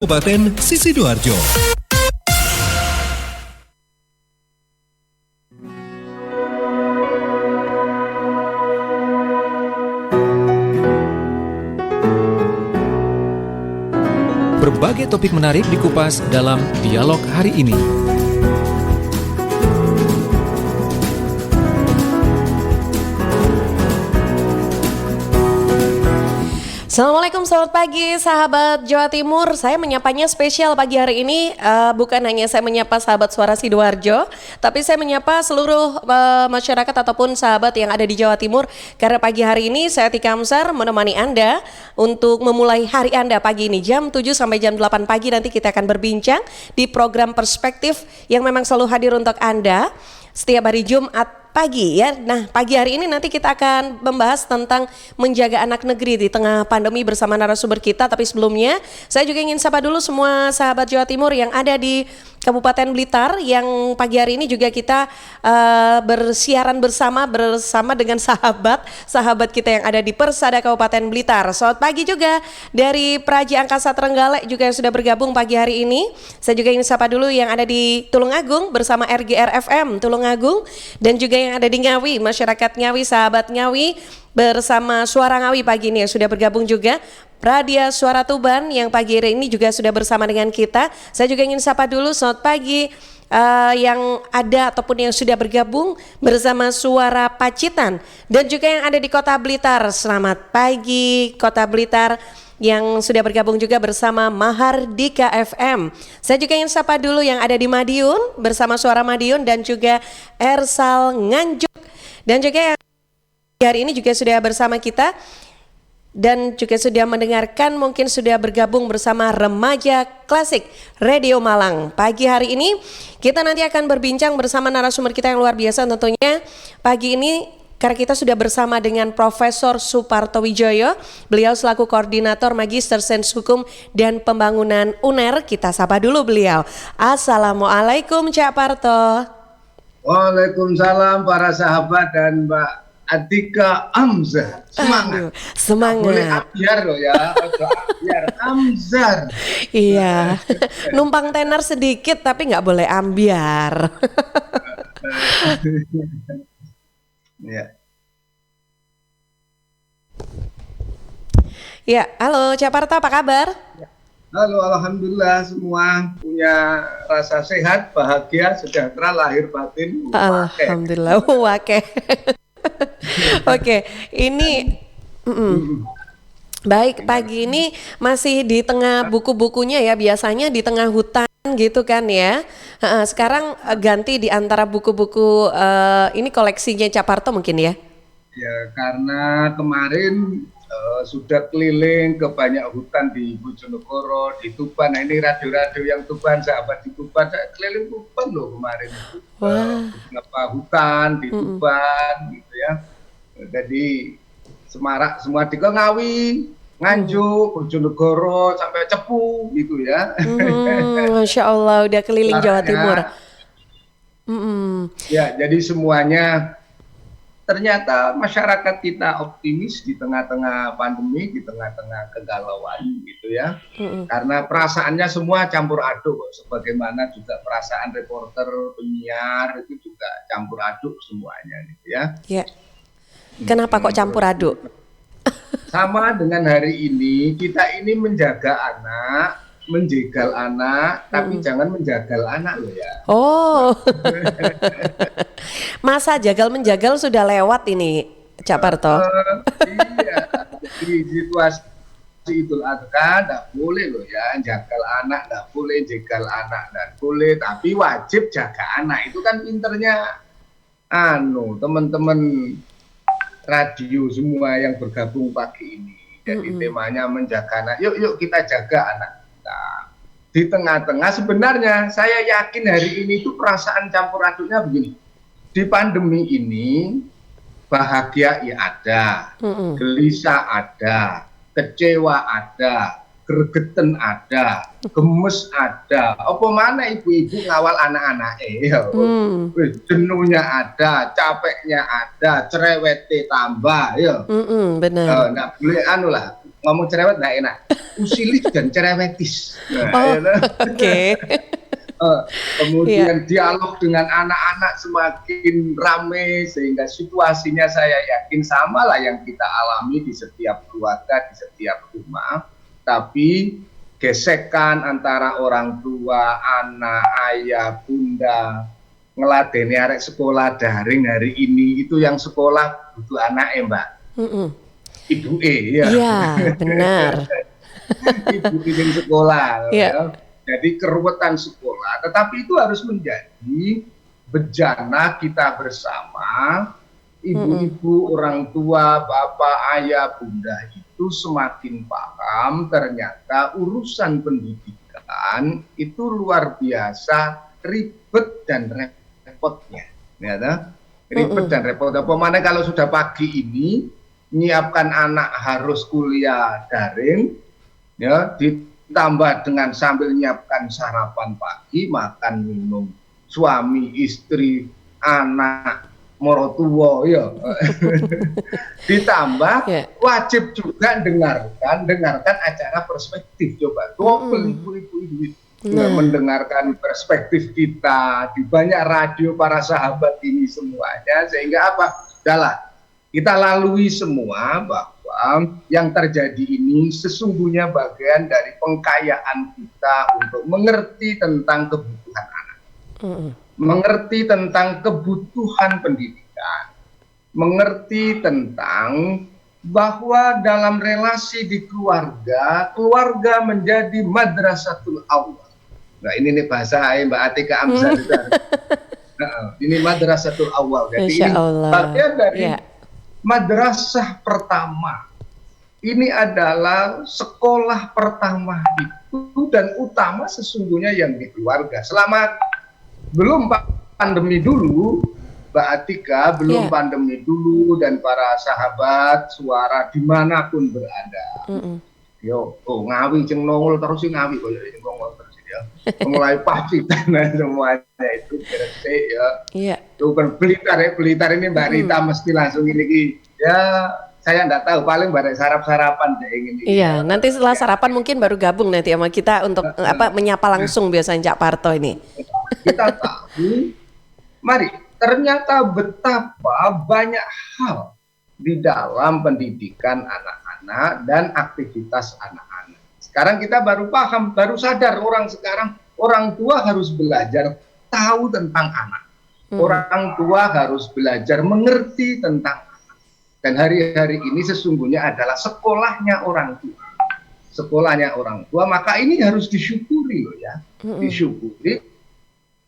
Kabupaten Sidoarjo. Berbagai topik menarik dikupas dalam dialog hari ini. Assalamualaikum, selamat pagi sahabat Jawa Timur. Saya menyapanya spesial pagi hari ini, bukan hanya saya menyapa sahabat Suara Sidoarjo, tapi saya menyapa seluruh masyarakat ataupun sahabat yang ada di Jawa Timur. Karena pagi hari ini saya Tika Amsar menemani Anda untuk memulai hari Anda pagi ini jam 7 sampai jam 8 pagi. Nanti kita akan berbincang di program Perspektif yang memang selalu hadir untuk Anda setiap hari Jumat pagi ya. Nah, pagi hari ini nanti kita akan membahas tentang menjaga anak negeri di tengah pandemi bersama narasumber kita. Tapi sebelumnya saya juga ingin sapa dulu semua sahabat Jawa Timur yang ada di Kabupaten Blitar yang pagi hari ini juga kita bersiaran bersama dengan sahabat kita yang ada di Persada Kabupaten Blitar. Selamat pagi juga dari Praja Angkasa Trenggalek juga yang sudah bergabung pagi hari ini. Saya juga ingin sapa dulu yang ada di Tulungagung bersama RGR FM Tulungagung, dan juga yang ada di Ngawi, masyarakat Ngawi, sahabat Ngawi bersama Suara Ngawi pagi ini yang sudah bergabung juga. Radia Suara Tuban yang pagi hari ini juga sudah bersama dengan kita. Saya juga ingin sapa dulu selamat pagi yang ada ataupun yang sudah bergabung bersama Suara Pacitan, dan juga yang ada di Kota Blitar. Selamat pagi Kota Blitar yang sudah bergabung juga bersama Mahardika FM. Saya juga ingin sapa dulu yang ada di Madiun bersama Suara Madiun dan juga Ersal Nganjuk, dan juga yang hari ini juga sudah bersama kita dan juga sudah mendengarkan, mungkin sudah bergabung bersama Remaja Klasik Radio Malang. Pagi hari ini kita nanti akan berbincang bersama narasumber kita yang luar biasa tentunya. Pagi ini karena kita sudah bersama dengan Profesor Suparto Wijoyo, beliau selaku Koordinator Magister Sains Hukum dan Pembangunan UNER. Kita sapa dulu beliau. Assalamualaikum Cak Parto. Waalaikumsalam para sahabat dan Mbak Atika Amzar. Semangat. Semangat. Boleh ambiar loh ya. Ambiar Amzar. Iya. Numpang tenar sedikit tapi nggak boleh ambiar. Ya. Ya, halo Cak Parto, apa kabar? Halo, alhamdulillah semua punya rasa sehat, bahagia, sejahtera, lahir batin. Alhamdulillah, wake. Oke, ini baik, pagi ini masih di tengah buku-bukunya ya, biasanya di tengah hutan gitu kan ya. Sekarang ganti di antara buku-buku ini koleksinya Cak Parto mungkin ya? Ya, karena kemarin sudah keliling ke banyak hutan di Bojonegoro, di Tuban. Nah, ini radio-radio yang Tuban, sahabat di Tuban, saya keliling Tuban loh kemarin. Beberapa hutan di Tuban gitu ya. Jadi semarak semua di Ngawi, Nganjuk, Bojonegoro sampai Cepu gitu ya. Masya Allah, udah keliling Jawa Timur. Ya, jadi semuanya ternyata masyarakat kita optimis di tengah-tengah pandemi, di tengah-tengah kegalauan gitu ya. Karena perasaannya semua campur aduk, sebagaimana juga perasaan reporter, penyiar itu juga campur aduk semuanya gitu ya. Ya. Kenapa kok campur aduk? Sama dengan hari ini, kita ini menjaga anak, menjegal anak, tapi jangan menjagal anak loh ya. Oh, masa jagal menjagal sudah lewat ini, Cak Parto. Iya, di situasi Idul Adha enggak boleh loh ya, jagal anak enggak boleh, jegal anak enggak boleh, tapi wajib jaga anak. Itu kan pinternya teman-teman radio semua yang bergabung pagi ini. Jadi temanya menjaga anak. Yuk kita jaga anak. Di tengah-tengah sebenarnya saya yakin hari ini tuh perasaan campur aduknya begini. Di pandemi ini bahagia ya ada, gelisah ada, kecewa ada, gregeten ada, gemes ada. Apa mana ibu-ibu ngawal anak-anak jenuhnya ada, capeknya ada, cerewete tambah ya. Benar. Nggak boleh ngomong cerewet nggak enak. Usilis dan cerewetis. Nah, Oke. kemudian dialog dengan anak-anak semakin ramai sehingga situasinya saya yakin sama lah yang kita alami di setiap keluarga, di setiap rumah. Tapi gesekan antara orang tua, anak, ayah, bunda, ngeladeni arek sekolah daring hari ini, itu yang sekolah butuh anak Mbak. Ibu ya. Iya, benar. Ibu yang sekolah. Iya. Ya. Jadi keruwetan sekolah, tetapi itu harus menjadi bejana kita bersama, ibu-ibu, orang tua, bapak, ayah, bunda itu semakin paham ternyata urusan pendidikan itu luar biasa ribet dan repotnya. Ya, ribet dan repot. Apalagi kalau sudah pagi ini menyiapkan anak harus kuliah daring, ya, ditambah dengan sambil menyiapkan sarapan pagi, makan minum, suami, istri, anak, morotuwo, ya. Ditambah wajib juga dengarkan acara perspektif. Coba ibu-ibu mendengarkan perspektif kita di banyak radio para sahabat ini semuanya, sehingga apa? Udahlah, kita lalui semua bahwa yang terjadi ini sesungguhnya bagian dari pengkayaan kita untuk mengerti tentang kebutuhan anak, mengerti tentang kebutuhan pendidikan, mengerti tentang bahwa dalam relasi di keluarga, keluarga menjadi madrasatul awal. Nah, ini nih bahasa Mbak Atika Amzar. Ini madrasatul awal. Jadi ini bagian dari madrasah pertama. Ini adalah sekolah pertama itu dan utama sesungguhnya yang di keluarga. Selama belum pandemi dulu, Mbak Atika, belum pandemi dulu dan para sahabat suara dimanapun berada. Yo, Ngawi ceng nongol terus Ngawi koyo ceng nongol terus ya. Mulai pasti tanah semuanya itu Gresik ya. Iya. Itu kan Blitar ini Mbak Rita mesti langsung ini ya. Saya enggak tahu, paling bareng sarapan deh ini. Iya, nanti setelah sarapan mungkin baru gabung nanti sama kita untuk menyapa langsung biasanya Cak Parto ini. Kita tahu, mari, ternyata betapa banyak hal di dalam pendidikan anak-anak dan aktivitas anak-anak. Sekarang kita baru paham, baru sadar orang tua harus belajar tahu tentang anak. Orang tua harus belajar mengerti tentang anak. Dan hari-hari ini sesungguhnya adalah sekolahnya orang tua. Sekolahnya orang tua, maka ini harus disyukuri loh ya. Disyukuri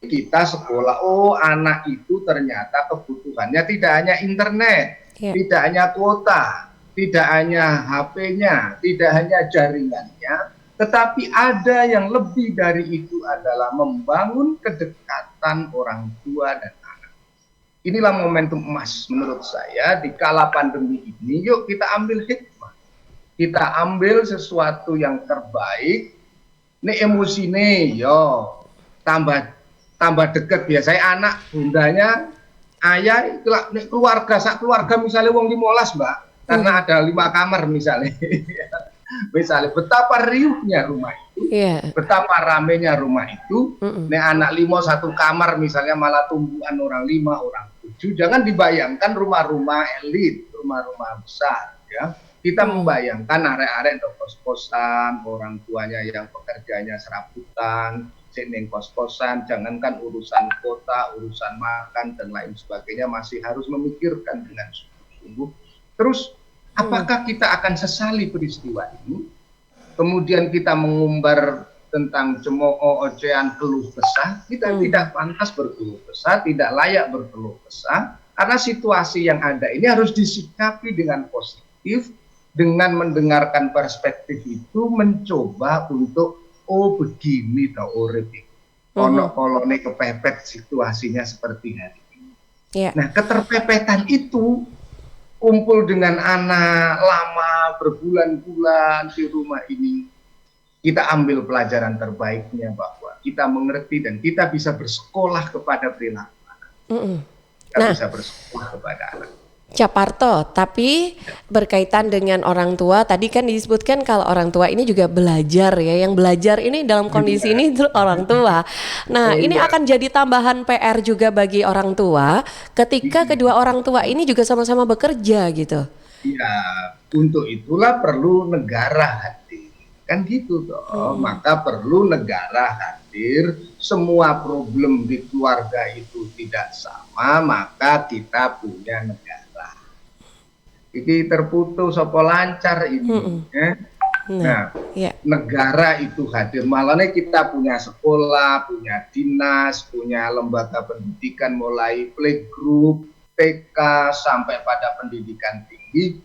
kita sekolah, oh anak itu ternyata kebutuhannya tidak hanya internet, tidak hanya kuota, tidak hanya HP-nya, tidak hanya jaringannya, tetapi ada yang lebih dari itu adalah membangun kedekatan orang tua dan anak. Inilah momentum emas menurut saya di kala pandemi ini. Yuk kita ambil hikmah, kita ambil sesuatu yang terbaik. Ini emosi nih, yo tambah dekat. Biasanya anak bundanya ayah keluarga misalnya wong 15 Mbak, karena ada 5 kamar misalnya. Misalnya betapa riuhnya rumah itu, betapa ramenya rumah itu. Nek anak 5 satu kamar misalnya malah tumbuhan orang 5 orang 7. Jangan dibayangkan rumah-rumah elit, rumah-rumah besar ya. Kita membayangkan arek-arek untuk kos-kosan, orang tuanya yang pekerjanya serabutan, seneng kos-kosan, jangankan urusan kota, urusan makan dan lain sebagainya masih harus memikirkan dengan sungguh-sungguh. Terus apakah kita akan sesali peristiwa ini? Kemudian kita mengumbar tentang cemooh, ocehan, keluh kesah. Kita tidak pantas berkeluh kesah, tidak layak berkeluh kesah, karena situasi yang ada ini harus disikapi dengan positif, dengan mendengarkan perspektif itu, mencoba untuk oh begini tau urip iki. Ono kolone kepepet situasinya seperti hari ini. Nah, keterpepetan itu kumpul dengan anak lama berbulan-bulan di rumah ini, kita ambil pelajaran terbaiknya bahwa kita mengerti dan kita bisa bersekolah kepada perilaku anak. Kita bisa bersekolah kepada anak. Caparto, tapi berkaitan dengan orang tua, tadi kan disebutkan kalau orang tua ini juga belajar ya, yang belajar ini dalam kondisi ini itu orang tua. Nah, ini akan jadi tambahan PR juga bagi orang tua ketika kedua orang tua ini juga sama-sama bekerja gitu. Ya, untuk itulah perlu negara hadir. Kan gitu toh. Maka perlu negara hadir. Semua problem di keluarga itu tidak sama, maka kita punya negara. Ini terputus apa lancar ini. Nah, negara itu hadir. Malahnya kita punya sekolah, punya dinas, punya lembaga pendidikan mulai playgroup, TK sampai pada pendidikan tinggi.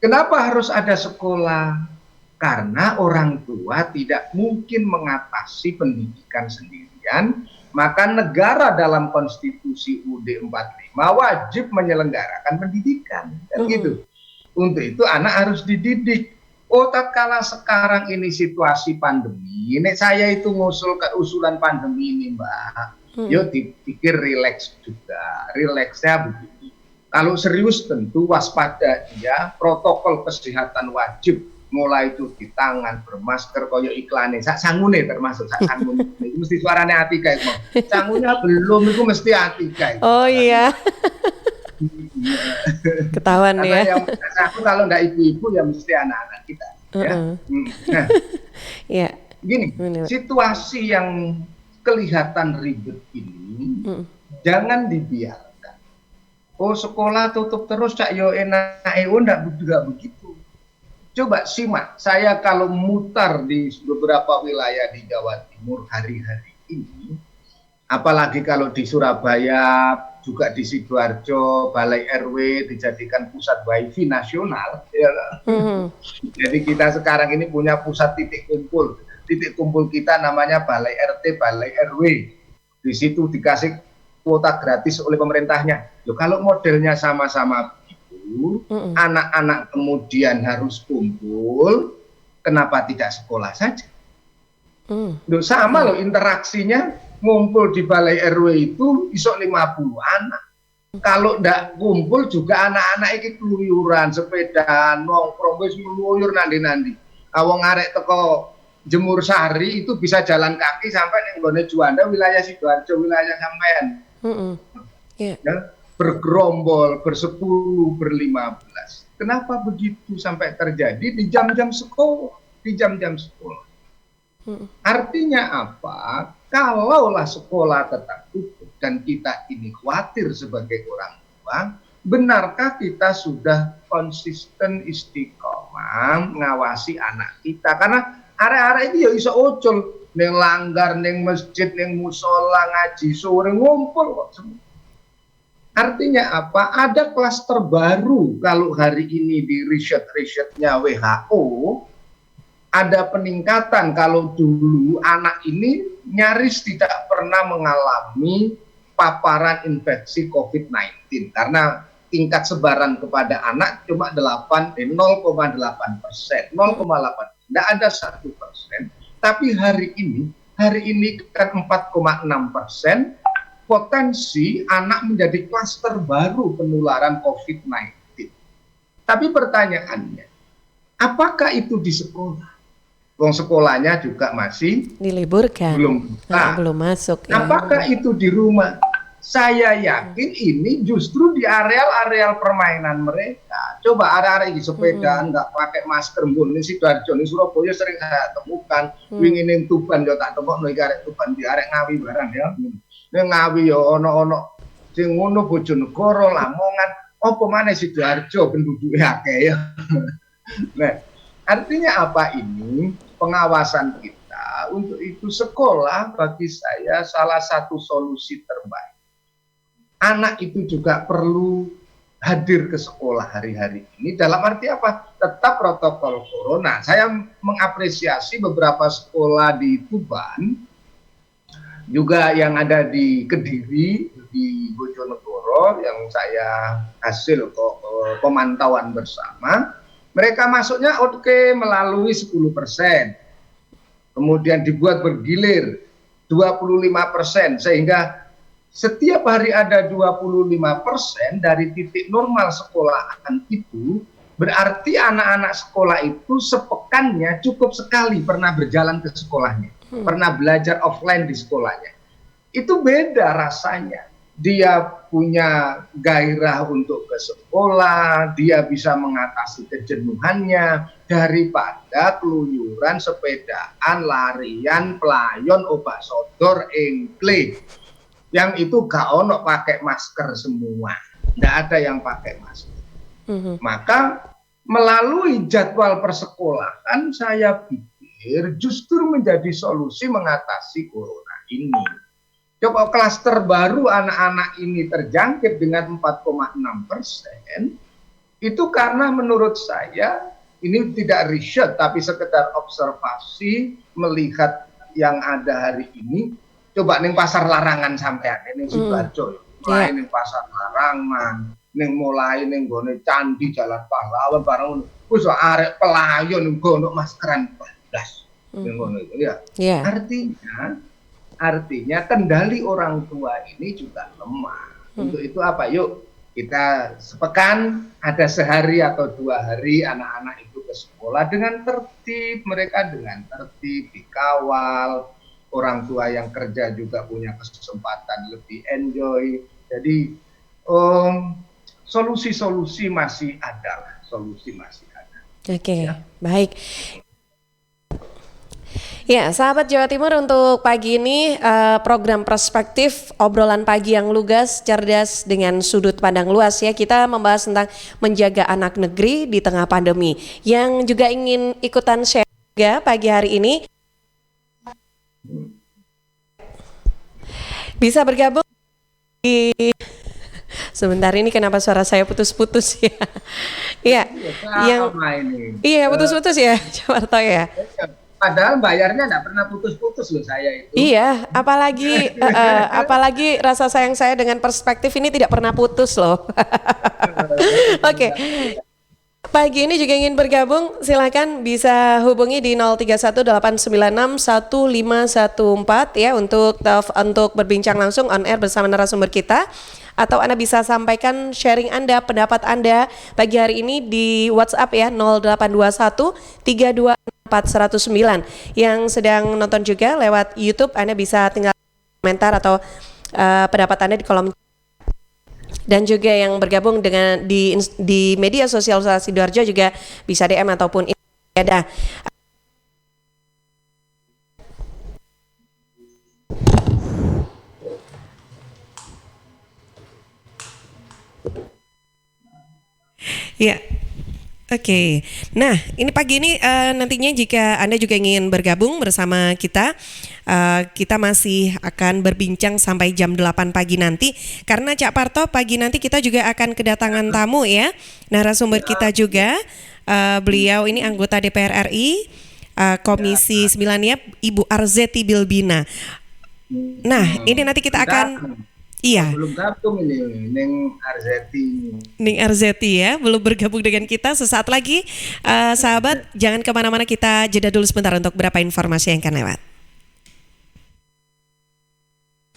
Kenapa harus ada sekolah? Karena orang tua tidak mungkin mengatasi pendidikan sendirian, maka negara dalam konstitusi UUD 45 wajib menyelenggarakan pendidikan. Kan gitu. Untuk itu anak harus dididik. Oh, tatkala sekarang ini situasi pandemi, ini saya itu ngusul ke usulan pandemi ini, Mbak. Yuk dipikir rileks juga. Rileksnya begini. Kalau serius tentu waspada ya, protokol kesehatan wajib. Mulai cuci tangan, bermasker, koyo iklannya, sak sangune termasuk sak sangune. Itu mesti suaranya Atika itu. Sangunya belum, itu mesti Atika. Oh iya. Ketahuan ya. Yang aku kalau enggak ibu-ibu ya mesti anak-anak kita. Ya. Nah, ya. Gini, situasi yang kelihatan ribet ini jangan dibiarkan. Oh, sekolah tutup terus cak yo enak, enggak juga begitu. Coba simak, saya kalau mutar di beberapa wilayah di Jawa Timur hari-hari ini, apalagi kalau di Surabaya, juga di Sidoarjo, Balai RW dijadikan pusat wifi nasional. Ya. Jadi kita sekarang ini punya pusat titik kumpul. Titik kumpul kita namanya Balai RT, Balai RW. Di situ dikasih kuota gratis oleh pemerintahnya. Loh, kalau modelnya sama-sama anak-anak kemudian harus kumpul, kenapa tidak sekolah saja? Loh, sama loh interaksinya, ngumpul di Balai RW itu isok 50 anak. Kalau ndak kumpul juga anak-anak ini keluyuran, sepeda, nongkrong, wis meluyur nandi-nandi. Awang arek teko Jemur Sari itu bisa jalan kaki sampai ning nggone Juanda, wilayah Sidoarjo, wilayah sampean. Ya, bergerombol, bersepuluh, berlima-belas. Kenapa begitu sampai terjadi di jam-jam sekolah? Di jam-jam sekolah. Artinya apa? Kalaulah sekolah tetap tutup dan kita ini khawatir sebagai orang tua, benarkah kita sudah konsisten istiqomah mengawasi anak kita? Karena area-area ini ya iso ocol, neng langgar, neng masjid, neng musola, ngaji sore ngumpul kok semua. Artinya apa? Ada klaster baru kalau hari ini di riset-risetnya WHO ada peningkatan. Kalau dulu anak ini nyaris tidak pernah mengalami paparan infeksi COVID-19 karena tingkat sebaran kepada anak cuma 0,8%, 0,8%. Tidak ada 1%. Tapi hari ini kan 4,6%. Potensi anak menjadi klaster baru penularan COVID-19. Tapi pertanyaannya, apakah itu di sekolah? Wong sekolahnya juga masih diliburkan, belum masuk. Apakah itu di rumah? Saya yakin ini justru di areal-areal permainan mereka. Coba area-area ini sepeda nggak pakai masker, ini Sidoarjo, ini Surabaya sering saya temukan. Wingin Tuban yo tak temok nek arek Tuban di arek Ngawi barang ya. Ning Ngawi yo ono sing ngono Bojonegoro, Lamongan, apa maneh Sidoarjo penduduke akeh ya. Nah, artinya apa ini? Pengawasan kita. Untuk itu sekolah bagi saya salah satu solusi terbaik. Anak itu juga perlu hadir ke sekolah hari-hari ini. Dalam arti apa? Tetap protokol corona. Saya mengapresiasi beberapa sekolah di Tuban, juga yang ada di Kediri, di Bojonegoro, yang saya hasil pemantauan bersama. Mereka masuknya melalui 10%. Kemudian dibuat bergilir 25%, sehingga setiap hari ada 25% dari titik normal sekolahan itu, berarti anak-anak sekolah itu sepekannya cukup sekali pernah berjalan ke sekolahnya, pernah belajar offline di sekolahnya. Itu beda rasanya. Dia punya gairah untuk ke sekolah, dia bisa mengatasi kejenuhannya daripada keluyuran, sepedaan, larian, pelayon, obat sodor, engkle. Yang itu gak ono pakai masker semua, nggak ada yang pakai masker. Maka melalui jadwal persekolahan saya pikir justru menjadi solusi mengatasi corona ini. Coba klaster baru anak-anak ini terjangkit dengan 4,6%, itu karena menurut saya, ini tidak riset tapi sekedar observasi melihat yang ada hari ini. Coba ning pasar larangan sampean, ning Sidoarjo, mulai ning pasar larangan, mulai ning gone candi Jalan Pahlawan barang wis arek pelayon nggono maskeran blas. Ngono itu ya. Artinya kendali orang tua ini juga lemah. Untuk itu apa? Yuk kita sepekan ada sehari atau 2 hari anak-anak itu ke sekolah dengan tertib, mereka dengan tertib dikawal, orang tua yang kerja juga punya kesempatan lebih enjoy. Jadi solusi-solusi masih ada, Oke, baik. Ya, sahabat Jawa Timur, untuk pagi ini program Perspektif, obrolan pagi yang lugas, cerdas dengan sudut pandang luas ya. Kita membahas tentang menjaga anak negeri di tengah pandemi. Yang juga ingin ikutan share juga pagi hari ini bisa bergabung di sebentar ini, kenapa suara saya putus-putus ya? Iya, iya putus-putus ya, Jawarto ya. Padahal bayarnya nggak pernah putus-putus loh saya itu. Iya, apalagi rasa sayang saya dengan Perspektif ini tidak pernah putus loh. Oke. Pagi ini juga ingin bergabung, silakan bisa hubungi di 0318961514 ya untuk berbincang langsung on air bersama narasumber kita. Atau Anda bisa sampaikan sharing Anda, pendapat Anda pagi hari ini di WhatsApp ya 0821 324 109. Yang sedang nonton juga lewat YouTube, Anda bisa tinggal komentar atau pendapat Anda di kolom. Dan juga yang bergabung dengan di media sosial Sidoarjo juga bisa DM ataupun ada. Ya, oke. Nah, ini pagi ini nantinya jika Anda juga ingin bergabung bersama kita, kita masih akan berbincang sampai jam 8 pagi nanti. Karena Cak Parto, pagi nanti kita juga akan kedatangan tamu ya. Narasumber kita juga, beliau ini anggota DPR RI, Komisi 9 ya, Ibu Arzeti Bilbina. Nah, ini nanti kita akan... Iya. Belum gabung ini, Ning Arzeti ya, belum bergabung dengan kita. Sesaat lagi, sahabat, jangan kemana-mana, kita jeda dulu sebentar untuk beberapa informasi yang akan lewat.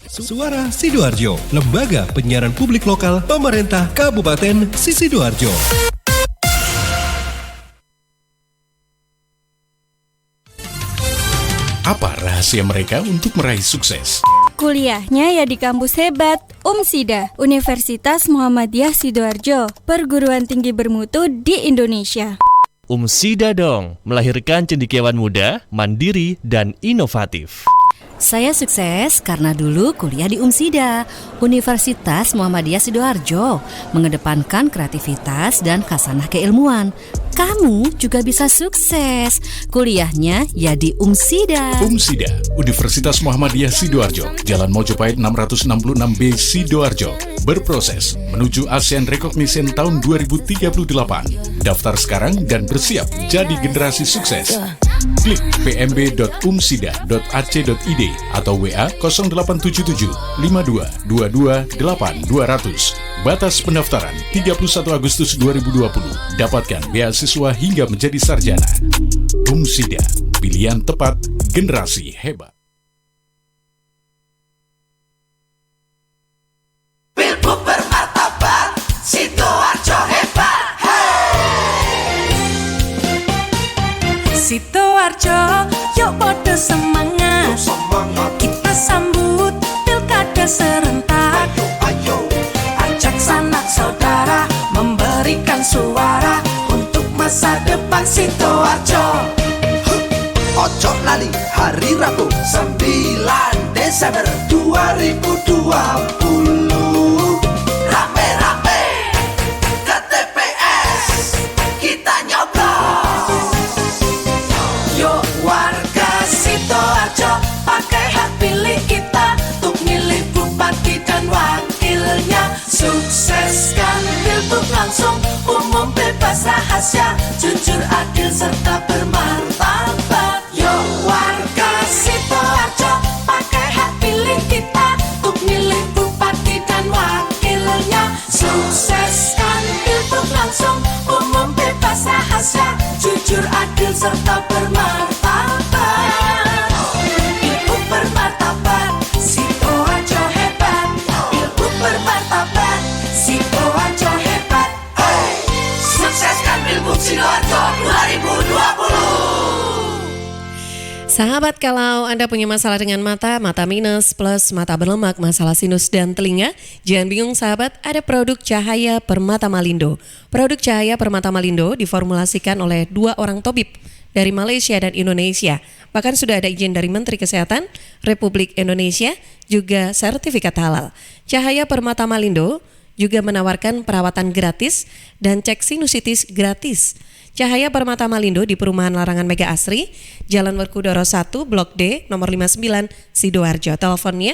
Suara Sidoarjo, lembaga penyiaran publik lokal pemerintah Kabupaten Sidoarjo. Apa rahasia mereka untuk meraih sukses? Kuliahnya ya di kampus hebat, UMSIDA, Universitas Muhammadiyah Sidoarjo, perguruan tinggi bermutu di Indonesia. UMSIDA dong, melahirkan cendekiawan muda, mandiri, dan inovatif. Saya sukses karena dulu kuliah di UMSIDA, Universitas Muhammadiyah Sidoarjo, mengedepankan kreativitas dan khasanah keilmuan. Kamu juga bisa sukses. Kuliahnya ya di UMSIDA. UMSIDA, Universitas Muhammadiyah Sidoarjo, Jalan Mojopahit 666B Sidoarjo. Berproses menuju ASEAN Recognition tahun 2038. Daftar sekarang dan bersiap jadi generasi sukses. Klik pmb.umsida.ac.id atau WA 0877 5222 8200. Batas pendaftaran 31 Agustus 2020. Dapatkan beasiswa hingga menjadi sarjana. UMSIDA, pilihan tepat, generasi hebat. semangat, kita sambut pilkada serentak. Ajak sanak saudara memberikan suara untuk masa depan Sidoarjo. Ojo lali hari Rabu 9 Desember 2020. Rame-rame ke TPS kita nyoblos. Yuk warga Sidoarjo, pakai hak pilih kita untuk milih bupati dan wakilnya. Sukseskan pilgub langsung, umum bebas rahasia, jujur adil serta bermartabat. Yuk warga Sidoarjo, pakai hak pilih kita untuk milih bupati dan wakilnya. Sukseskan pilgub langsung, umum bebas rahasia, jujur adil serta bermartabat. Pilgub bermartabat, Sidoarjo hebat. Pilgub bermartabat, Sidoarjo hebat. Sukseskan pilgub Sidoarjo 2020. Sahabat, kalau Anda punya masalah dengan mata minus plus mata berlemak, masalah sinus dan telinga, jangan bingung sahabat, ada produk Cahaya Permata Malindo. Produk Cahaya Permata Malindo diformulasikan oleh 2 orang tabib dari Malaysia dan Indonesia. Bahkan sudah ada izin dari Menteri Kesehatan Republik Indonesia, juga sertifikat halal. Cahaya Permata Malindo juga menawarkan perawatan gratis dan cek sinusitis gratis. Cahaya Permata Malindo di Perumahan Larangan Mega Asri, Jalan Werkudara 1, Blok D, nomor 59, Sidoarjo. Teleponnya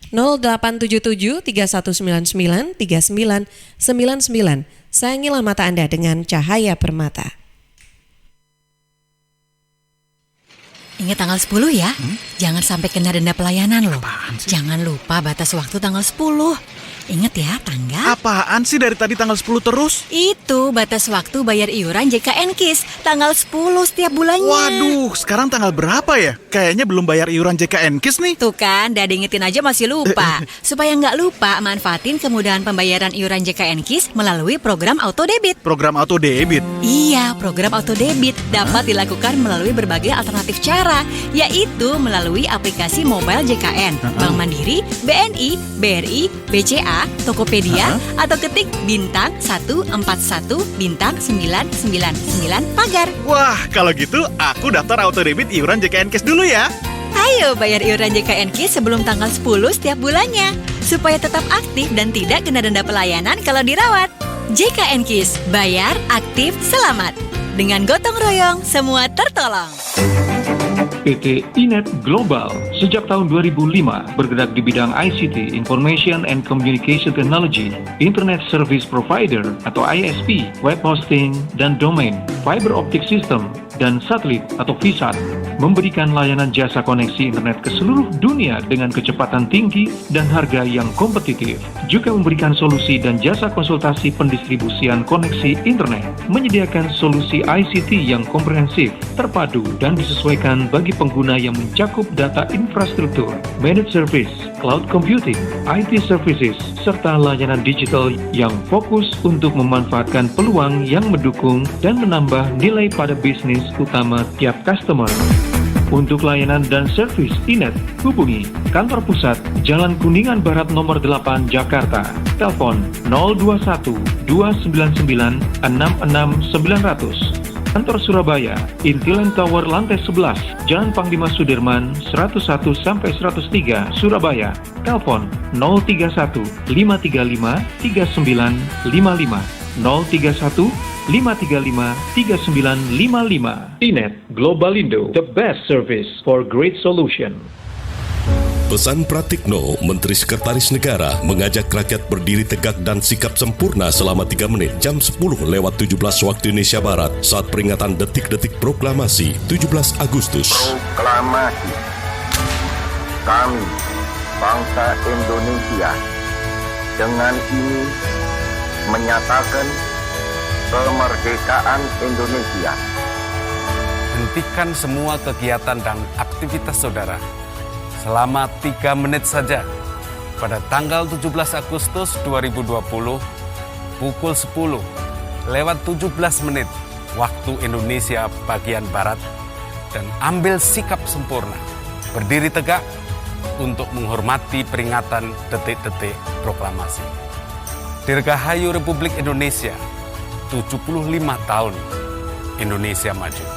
0877 3199 3999. Sayangilah mata Anda dengan Cahaya Permata. Ingat tanggal 10 ya, jangan sampai kena denda pelayanan loh. Jangan lupa batas waktu tanggal 10. Ingat ya, tanggal. Apaan sih dari tadi tanggal 10 terus? Itu batas waktu bayar iuran JKN KIS, tanggal 10 setiap bulannya. Waduh, sekarang tanggal berapa ya? Kayaknya belum bayar iuran JKN KIS nih. Tuh kan, udah diingetin aja masih lupa. Supaya nggak lupa, manfaatin kemudahan pembayaran iuran JKN KIS melalui program auto debit. Program auto debit? Iya, program auto debit dapat dilakukan melalui berbagai alternatif cara, yaitu melalui aplikasi mobile JKN, Bank Mandiri, BNI, BRI, BCA, Tokopedia, atau ketik bintang 141 bintang 999 pagar. Wah, kalau gitu aku daftar auto debit iuran JKN KIS dulu ya. Ayo bayar iuran JKN KIS sebelum tanggal 10 setiap bulannya, supaya tetap aktif dan tidak kena denda pelayanan kalau dirawat. JKN KIS, bayar, aktif, selamat. Dengan gotong royong, semua tertolong. PT Inet Global sejak tahun 2005 bergerak di bidang ICT, Information and Communication Technology, Internet Service Provider atau ISP, web hosting dan domain, fiber optic system, dan satelit atau VSAT, memberikan layanan jasa koneksi internet ke seluruh dunia dengan kecepatan tinggi dan harga yang kompetitif. Juga memberikan solusi dan jasa konsultasi pendistribusian koneksi internet, menyediakan solusi ICT yang komprehensif, terpadu, dan disesuaikan bagi pengguna yang mencakup data infrastruktur, managed service, cloud computing, IT services, serta layanan digital yang fokus untuk memanfaatkan peluang yang mendukung dan menambah nilai pada bisnis utama tiap customer. Untuk layanan dan servis Inet, hubungi kantor pusat Jalan Kuningan Barat nomor 8 Jakarta. Telepon 021 299 66900. Kantor Surabaya, Intiland Tower lantai 11, Jalan Panglima Sudirman 101-103 Surabaya. Telepon 031 535 3955 031 535 3955. Inet Globalindo, the best service for great solution. Pesan Pratikno, Menteri Sekretaris Negara, mengajak rakyat berdiri tegak dan sikap sempurna selama 3 menit jam 10:17 waktu Indonesia Barat saat peringatan detik-detik proklamasi 17 Agustus. Proklamasi. Kami, bangsa Indonesia, dengan ini menyatakan kemerdekaan Indonesia. Hentikan semua kegiatan dan aktivitas saudara selama 3 menit saja pada tanggal 17 Agustus 2020 pukul 10:17 waktu Indonesia bagian Barat dan ambil sikap sempurna. Berdiri tegak untuk menghormati peringatan detik-detik proklamasi. Dirgahayu Republik Indonesia, 75 tahun Indonesia Maju.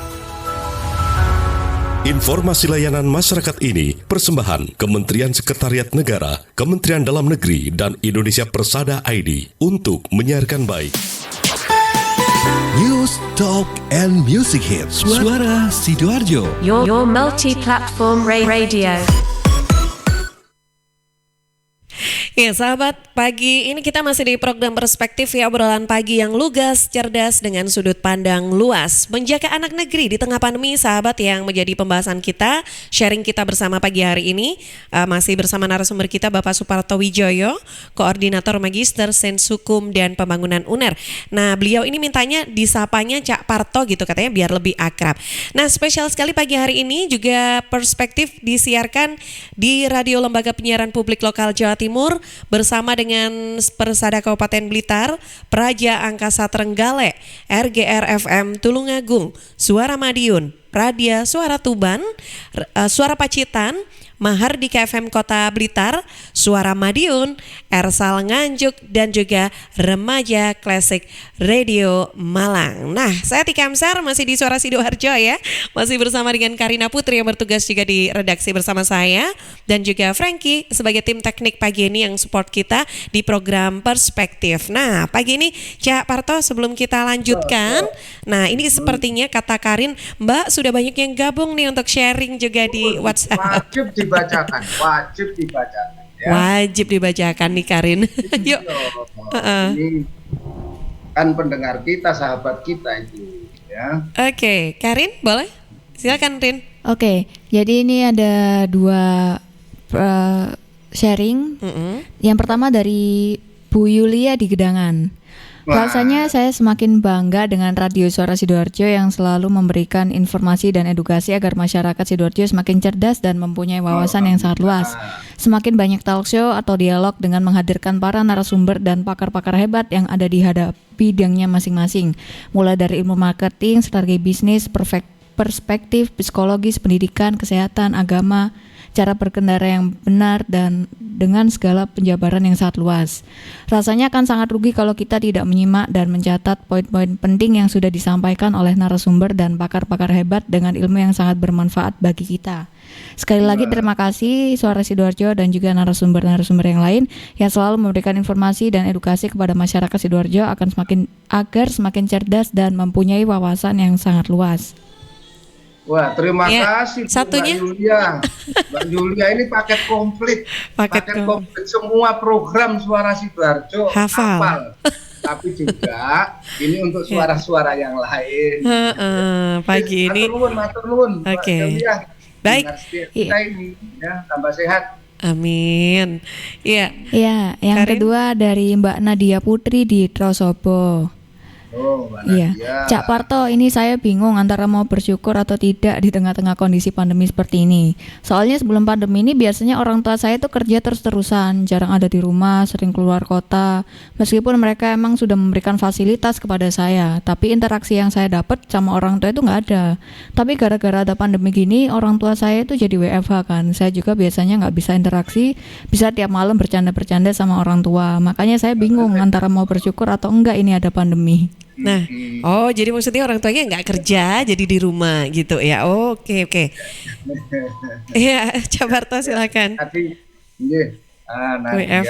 Informasi layanan masyarakat ini persembahan Kementerian Sekretariat Negara, Kementerian Dalam Negeri, dan Indonesia Persada ID untuk menyiarkan baik. News, Talk, and Music Hits. Suara Sidoarjo. Your multi-platform radio. Ya sahabat, pagi ini kita masih di program Perspektif ya, obrolan pagi yang lugas, cerdas dengan sudut pandang luas. Menjaga anak negeri di tengah pandemi, sahabat, yang menjadi pembahasan kita, sharing kita bersama pagi hari ini. Masih bersama narasumber kita Bapak Suparto Wijoyo, Koordinator Magister Sains Hukum dan Pembangunan UNER. Nah, beliau ini mintanya disapanya Cak Parto gitu katanya biar lebih akrab. Nah, spesial sekali pagi hari ini juga Perspektif disiarkan di Radio Lembaga Penyiaran Publik Lokal Jawa Timur bersama dengan Persada Kabupaten Blitar, Praja Angkasa Trenggalek, RGR FM Tulungagung, Suara Madiun, Radia Suara Tuban, Suara Pacitan, Mahardika FM Kota Blitar, Suara Madiun, Ersal Nganjuk, dan juga Remaja Klasik Radio Malang. Nah, saya Tika Amsar masih di Suara Sidoarjo ya, masih bersama dengan Karina Putri yang bertugas juga di redaksi bersama saya, dan juga Frankie sebagai tim teknik pagi ini yang support kita di program Perspektif. Nah, pagi ini Cak Parto, sebelum kita lanjutkan, nah ini sepertinya kata Karin, Mbak sudah banyak yang gabung nih untuk sharing juga di WhatsApp. Wajib dibacakan ya. Wajib dibacakan nih Karin. Yuk. Ini kan pendengar kita, sahabat kita itu ya. Oke, Karin boleh? Silakan Rin. Oke, jadi ini ada dua sharing. Yang pertama dari Bu Yulia di Gedangan. Rasanya saya semakin bangga dengan Radio Suara Sidoarjo yang selalu memberikan informasi dan edukasi agar masyarakat Sidoarjo semakin cerdas dan mempunyai wawasan yang sangat luas. Semakin banyak talk show atau dialog dengan menghadirkan para narasumber dan pakar-pakar hebat yang ada di bidangnya masing-masing. Mulai dari ilmu marketing, strategi bisnis, perspektif, psikologis, pendidikan, kesehatan, agama, cara berkendara yang benar, dan dengan segala penjabaran yang sangat luas. Rasanya akan sangat rugi kalau kita tidak menyimak dan mencatat poin-poin penting yang sudah disampaikan oleh narasumber dan pakar-pakar hebat dengan ilmu yang sangat bermanfaat bagi kita. Sekali lagi terima kasih Suara Sidoarjo dan juga narasumber-narasumber yang lain yang selalu memberikan informasi dan edukasi kepada masyarakat Sidoarjo agar semakin cerdas dan mempunyai wawasan yang sangat luas. Wah, terima kasih satunya. Mbak Yulia. Mbak Yulia ini paket komplit. Paket komplit semua program Suara Sidoarjo hafal. Tapi juga ini untuk suara-suara yang lain. Pagi ini. Matur nuwun. Oke. Baik. Kita ini ya tambah sehat. Amin. Iya. Iya, yang kedua dari Mbak Nadia Putri di Trosobo. Iya, Cak Parto, ini saya bingung antara mau bersyukur atau tidak di tengah-tengah kondisi pandemi seperti ini. Soalnya sebelum pandemi ini biasanya orang tua saya tuh kerja terus-terusan, jarang ada di rumah, sering keluar kota. Meskipun mereka emang sudah memberikan fasilitas kepada saya, tapi interaksi yang saya dapat sama orang tua itu nggak ada. Tapi gara-gara ada pandemi gini, orang tua saya itu jadi WFH kan. Saya juga biasanya nggak bisa interaksi, bisa tiap malam bercanda-bercanda sama orang tua. Makanya saya bingung antara mau bersyukur atau enggak ini ada pandemi. Nah, jadi maksudnya orang tuanya nggak kerja, jadi di rumah gitu ya. Oke. Iya, Cak Parto silakan. Tapi, Nadia,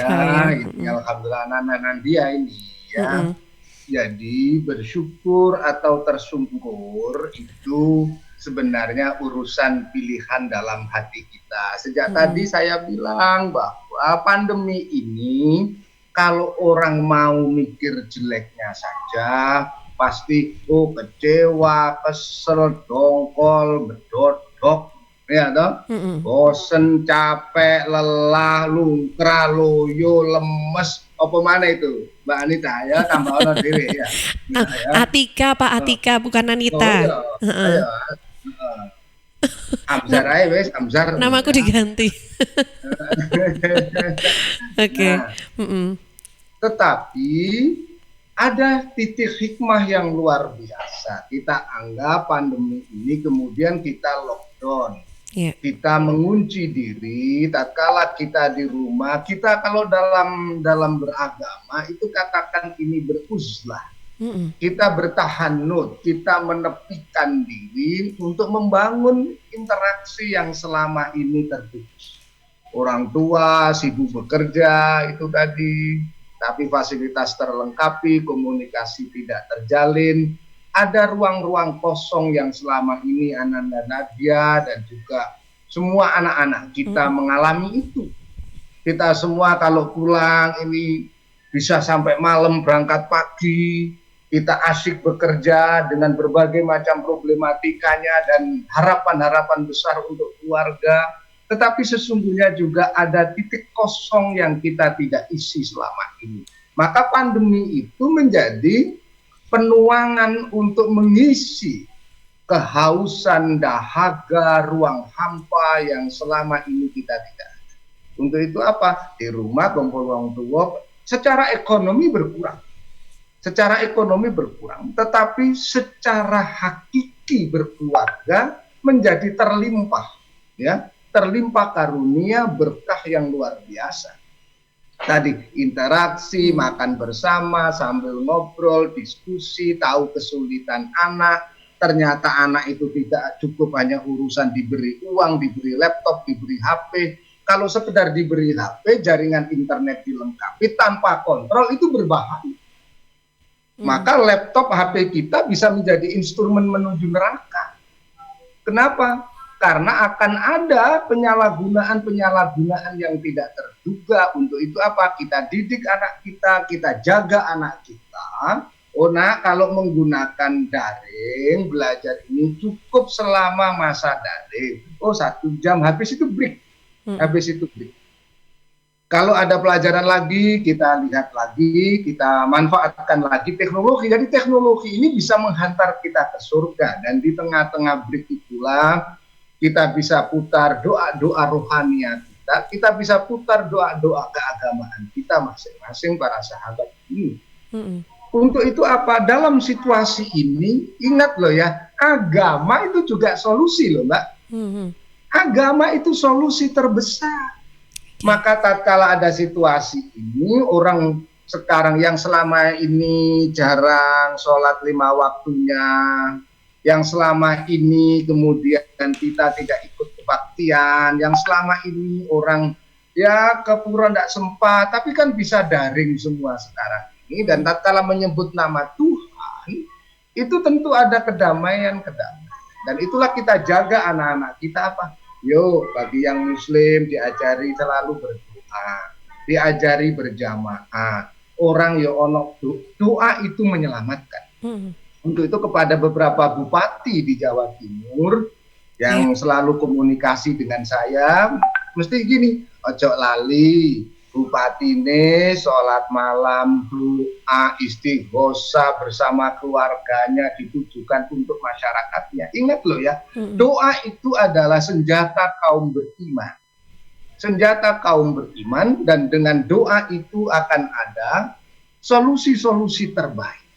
alhamdulillah anak Nadia ini ya. Jadi bersyukur atau tersungkur itu sebenarnya urusan pilihan dalam hati kita. Sejak tadi saya bilang bahwa pandemi ini kalau orang mau mikir jeleknya saja, pasti kecewa, kesel, dongkol, bedodok, ya toh? Bosen, capek, lelah, lungkra, loyo, lemes, apa mana itu, Mbak Anita ya, tambah ono dhewe ya. Atika, Pak Atika, bukan Anita. Amzar aja wes, Amzar. Namaku diganti. Oke. Tetapi ada titik hikmah yang luar biasa. Kita anggap pandemi ini kemudian kita lockdown. Kita mengunci diri, tatkala kita di rumah, kita kalau dalam beragama itu katakan ini beruzlah. Kita bertahanut, kita menepikan diri untuk membangun interaksi yang selama ini terputus. Orang tua sibuk bekerja itu tadi, tapi fasilitas terlengkapi, komunikasi tidak terjalin. Ada ruang-ruang kosong yang selama ini Ananda Nadia dan juga semua anak-anak kita mengalami itu. Kita semua kalau pulang ini bisa sampai malam berangkat pagi, kita asyik bekerja dengan berbagai macam problematikanya dan harapan-harapan besar untuk keluarga. Tetapi sesungguhnya juga ada titik kosong yang kita tidak isi selama ini. Maka pandemi itu menjadi penuangan untuk mengisi kehausan, dahaga, ruang hampa yang selama ini kita tidak ada. Untuk itu apa? Di rumah kumpul orang tua, secara ekonomi berkurang. Tetapi secara hakiki berkeluarga menjadi terlimpah, ya, terlimpah karunia berkah yang luar biasa. Tadi interaksi, makan bersama, sambil ngobrol, diskusi, tahu kesulitan anak. Ternyata anak itu tidak cukup hanya urusan diberi uang, diberi laptop, diberi HP. Kalau sekedar diberi HP, jaringan internet dilengkapi tanpa kontrol itu berbahaya. Maka laptop HP kita bisa menjadi instrumen menuju neraka. Kenapa? Karena akan ada penyalahgunaan yang tidak terduga. Untuk itu apa? Kita didik anak kita jaga anak kita. Oh nak, kalau menggunakan daring, belajar ini cukup selama masa daring. Oh 1 jam, habis itu break. Kalau ada pelajaran lagi, kita lihat lagi, kita manfaatkan lagi teknologi. Jadi teknologi ini bisa menghantar kita ke surga. Dan di tengah-tengah break itulah kita bisa putar doa-doa rohania kita bisa putar doa-doa keagamaan kita masing-masing para sahabat ini. Untuk itu apa? Dalam situasi ini, ingat loh ya, agama itu juga solusi loh Mbak. Agama itu solusi terbesar. Maka tatkala ada situasi ini, orang sekarang yang selama ini jarang sholat 5 waktunya, yang selama ini kemudian kita tidak ikut kebaktian, yang selama ini orang ya ke pura tidak sempat, tapi kan bisa daring semua sekarang ini. Dan tatkala menyebut nama Tuhan, itu tentu ada kedamaian. Dan itulah kita jaga anak-anak kita apa? Yuk, bagi yang muslim diajari selalu berdoa, diajari berjamaah. Orang ya ono doa itu menyelamatkan. Untuk itu kepada beberapa bupati di Jawa Timur yang selalu komunikasi dengan saya, mesti gini, ojo lali, bupati ini sholat malam, doa, istighosah bersama keluarganya ditujukan untuk masyarakatnya. Ingat loh ya, doa itu adalah senjata kaum beriman. Senjata kaum beriman, dan dengan doa itu akan ada solusi-solusi terbaik.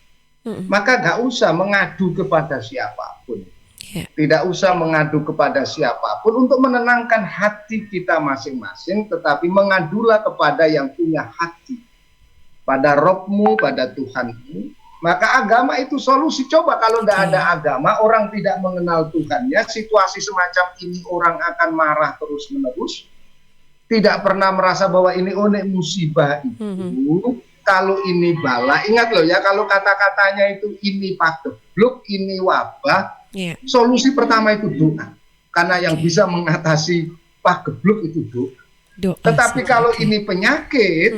Maka gak usah mengadu kepada siapapun. Tidak usah mengadu kepada siapapun untuk menenangkan hati kita masing-masing, tetapi mengadulah kepada yang punya hati, pada Robmu, pada Tuhanmu. Maka agama itu solusi. Coba kalau tidak ada agama, orang tidak mengenal Tuhannya, situasi semacam ini orang akan marah terus-menerus, tidak pernah merasa bahwa ini musibah itu. Kalau ini bala, ingat loh ya, kalau kata-katanya itu ini pagebluk, ini wabah, solusi pertama itu doa. Karena yang bisa mengatasi pagebluk itu doa. Tetapi kalau ini penyakit,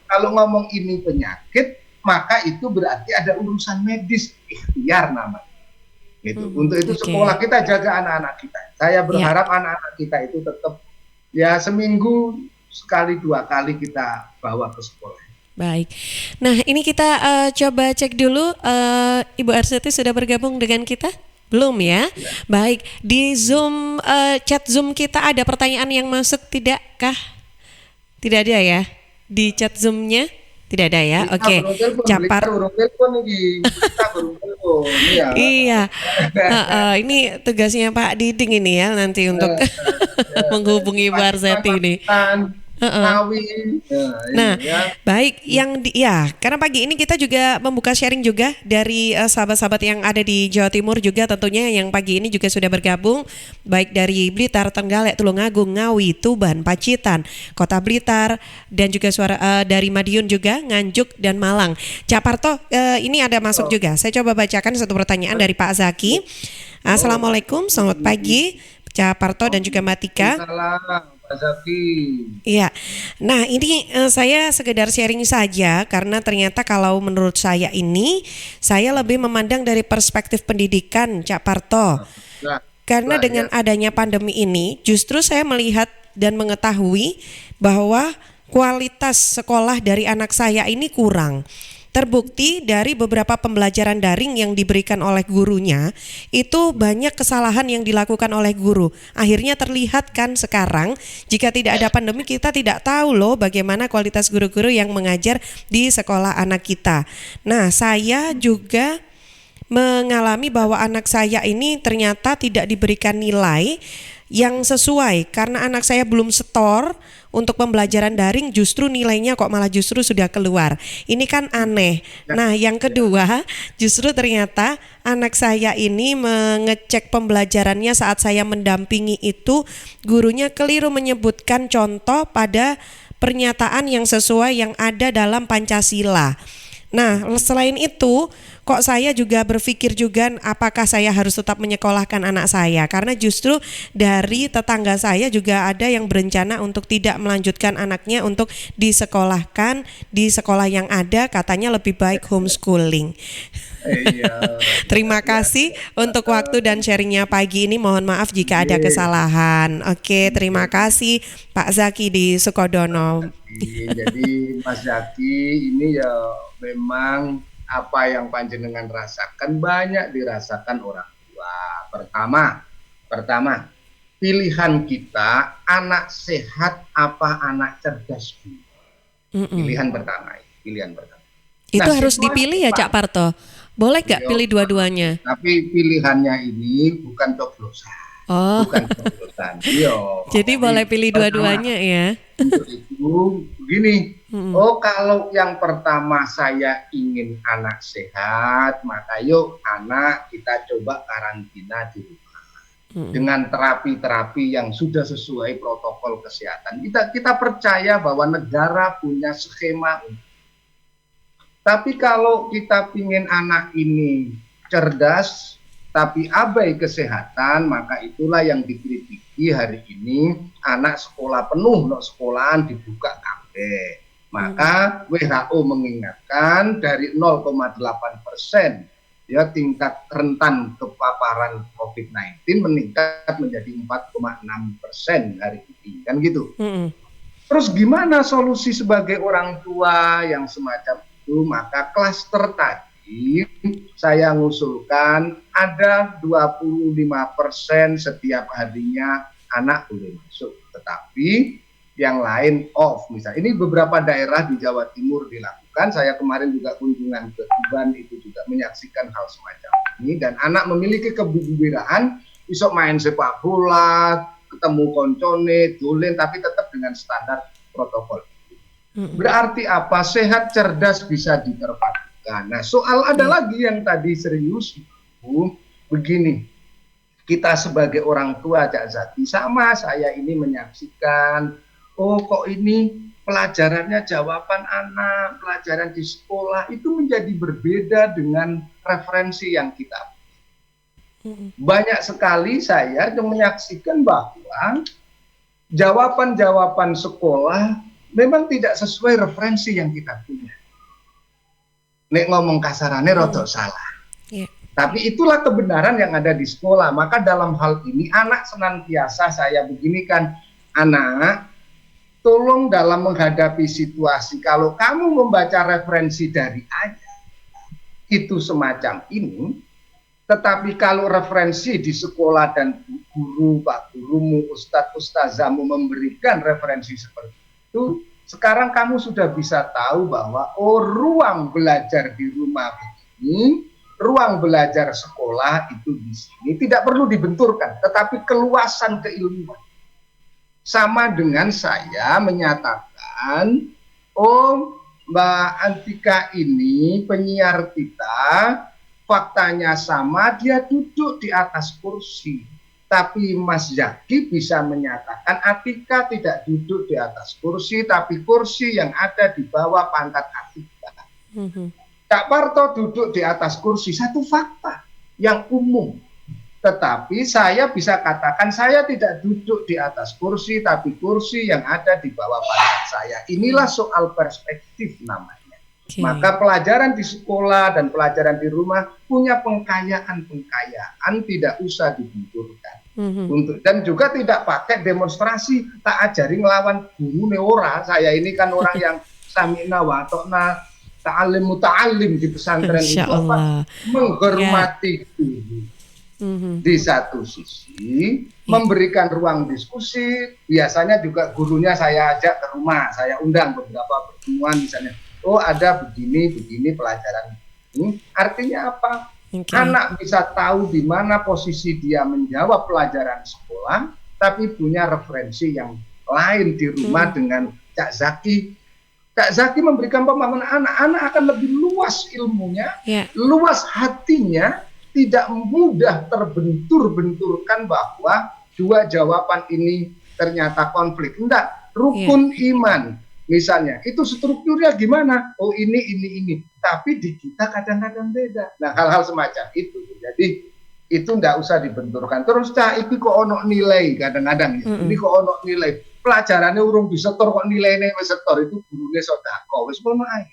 kalau ngomong ini penyakit, maka itu berarti ada urusan medis, ikhtiar namanya. Gitu. Untuk itu sekolah kita jaga anak-anak kita. Saya berharap anak-anak kita itu tetap ya seminggu sekali 2 kali kita bawa ke sekolah. Baik. Nah, ini kita coba cek dulu, Ibu Arseti sudah bergabung dengan kita? Belum ya? Baik. Di Zoom, chat Zoom kita ada pertanyaan yang masuk tidakkah? Tidak ada ya? Di chat Zoom-nya? Tidak ada ya. Kita Oke. baru telepon, Capar. Blitar urung telepon iki. Kita baru telepon. Iya. Iya. Ini tugasnya Pak Diding ini ya nanti untuk menghubungi Bu Arzeti ini. Ngawi. Nah, ya. baik karena pagi ini kita juga membuka sharing juga dari sahabat-sahabat yang ada di Jawa Timur juga tentunya yang pagi ini juga sudah bergabung baik dari Blitar, Trenggalek, Tulungagung, Ngawi, Tuban, Pacitan, Kota Blitar dan juga dari Madiun juga, Nganjuk dan Malang. Cak Parto, ini ada masuk juga. Saya coba bacakan satu pertanyaan dari Pak Zaki. Assalamualaikum, selamat pagi Cak Parto dan juga Mbak Tika. Iya, nah ini saya sekedar sharing saja karena ternyata kalau menurut saya ini saya lebih memandang dari perspektif pendidikan Cak Parto. Karena dengan adanya pandemi ini justru saya melihat dan mengetahui bahwa kualitas sekolah dari anak saya ini kurang. Terbukti dari beberapa pembelajaran daring yang diberikan oleh gurunya, itu banyak kesalahan yang dilakukan oleh guru. Akhirnya terlihat kan sekarang, jika tidak ada pandemi kita tidak tahu loh bagaimana kualitas guru-guru yang mengajar di sekolah anak kita. Nah, saya juga mengalami bahwa anak saya ini ternyata tidak diberikan nilai yang sesuai karena anak saya belum setor untuk pembelajaran daring justru nilainya kok malah justru sudah keluar. Ini kan aneh. Nah, yang kedua justru ternyata anak saya ini mengecek pembelajarannya saat saya mendampingi itu gurunya keliru menyebutkan contoh pada pernyataan yang sesuai yang ada dalam Pancasila. Nah, selain itu, kok saya juga berpikir juga apakah saya harus tetap menyekolahkan anak saya? Karena justru dari tetangga saya juga ada yang berencana untuk tidak melanjutkan anaknya untuk disekolahkan di sekolah yang ada, katanya lebih baik homeschooling. Terima kasih untuk waktu dan sharingnya pagi ini. Mohon maaf jika ada kesalahan. Oke, terima kasih Pak Zaki di Sukodono. Jadi Mas Zaki ini ya memang apa yang panjenengan rasakan banyak dirasakan orang tua. Pertama, pilihan kita anak sehat apa anak cerdas dulu. Pilihan pertama. Itu harus dipilih ya Cak Parto. Boleh gak pilih dua-duanya? Tapi pilihannya ini bukan coblosan. Oh. Bukan coblosan. Jadi boleh pilih dua-duanya ya. Untuk itu begini. Kalau yang pertama saya ingin anak sehat, maka yuk anak kita coba karantina di rumah. Dengan terapi-terapi yang sudah sesuai protokol kesehatan. Kita percaya bahwa negara punya skema. Tapi kalau kita ingin anak ini cerdas tapi abai kesehatan, maka itulah yang dikritiki hari ini. Anak sekolah penuh, sekolahan dibuka kabeh. Maka WHO mengingatkan dari 0,8% ya tingkat rentan kepaparan COVID-19 meningkat menjadi 4,6% hari ini, kan gitu. Terus gimana solusi sebagai orang tua yang semacam itu? Maka klaster tadi saya ngusulkan ada 25% setiap harinya anak boleh masuk, tetapi yang lain off. Misalnya ini beberapa daerah di Jawa Timur dilakukan. Saya kemarin juga kunjungan ke Tuban itu juga menyaksikan hal semacam ini, dan anak memiliki kegembiraan bisa main sepak bola, ketemu koncone, dolen, tapi tetap dengan standar protokol. Berarti apa? Sehat cerdas bisa diterapkan. Nah, soal ada lagi yang tadi serius itu begini. Kita sebagai orang tua Cak Zaki, sama saya ini menyaksikan, kok ini pelajarannya jawaban anak, pelajaran di sekolah itu menjadi berbeda dengan referensi yang kita. Banyak sekali saya yang menyaksikan bahwa jawaban-jawaban sekolah memang tidak sesuai referensi yang kita punya. Nek ngomong kasarannya rodok salah. Tapi itulah kebenaran yang ada di sekolah. Maka dalam hal ini anak senantiasa saya beginikan, anak tolong dalam menghadapi situasi, kalau kamu membaca referensi dari ayat itu semacam ini, tetapi kalau referensi di sekolah dan guru, pak gurumu, ustadz ustazamu memberikan referensi seperti itu, sekarang kamu sudah bisa tahu bahwa ruang belajar di rumah ini, ruang belajar sekolah itu di sini tidak perlu dibenturkan, tetapi keluasan keilmuan. Sama dengan saya menyatakan, Mbak Antika ini penyiar kita, faktanya sama, dia duduk di atas kursi. Tapi Mas Zaki bisa menyatakan Atika tidak duduk di atas kursi, tapi kursi yang ada di bawah pangkat Atika. Kak Parto duduk di atas kursi, satu fakta yang umum. Tetapi saya bisa katakan saya tidak duduk di atas kursi, tapi kursi yang ada di bawah pangkat saya. Inilah soal perspektif namanya. Maka pelajaran di sekolah dan pelajaran di rumah punya pengkayaan tidak usah dibenturkan. Dan juga tidak pakai demonstrasi, tak ajari ngelawan guru neora. Saya ini kan orang yang sami'na wa ta'na, ta'alim muta'alim di pesantren itu apa? Menghormati guru. Di satu sisi memberikan ruang diskusi, biasanya juga gurunya saya ajak ke rumah, saya undang beberapa pertemuan misalnya, ada begini pelajaran ini, artinya apa? Anak bisa tahu di mana posisi dia menjawab pelajaran sekolah, tapi punya referensi yang lain di rumah dengan Cak Zaki. Cak Zaki memberikan pemahaman anak-anak akan lebih luas ilmunya, luas hatinya, tidak mudah terbentur-benturkan bahwa dua jawaban ini ternyata konflik. Enggak, rukun iman misalnya, itu strukturnya gimana? Ini. Tapi di kita kadang-kadang beda. Nah, hal-hal semacam itu. Jadi, itu enggak usah dibenturkan. Terus, itu kok ono nilai kadang-kadang. Ini kok ono nilai. Pelajarannya urung disetor kok nilainya setor, itu gurunya sodako. Wis ngono ae.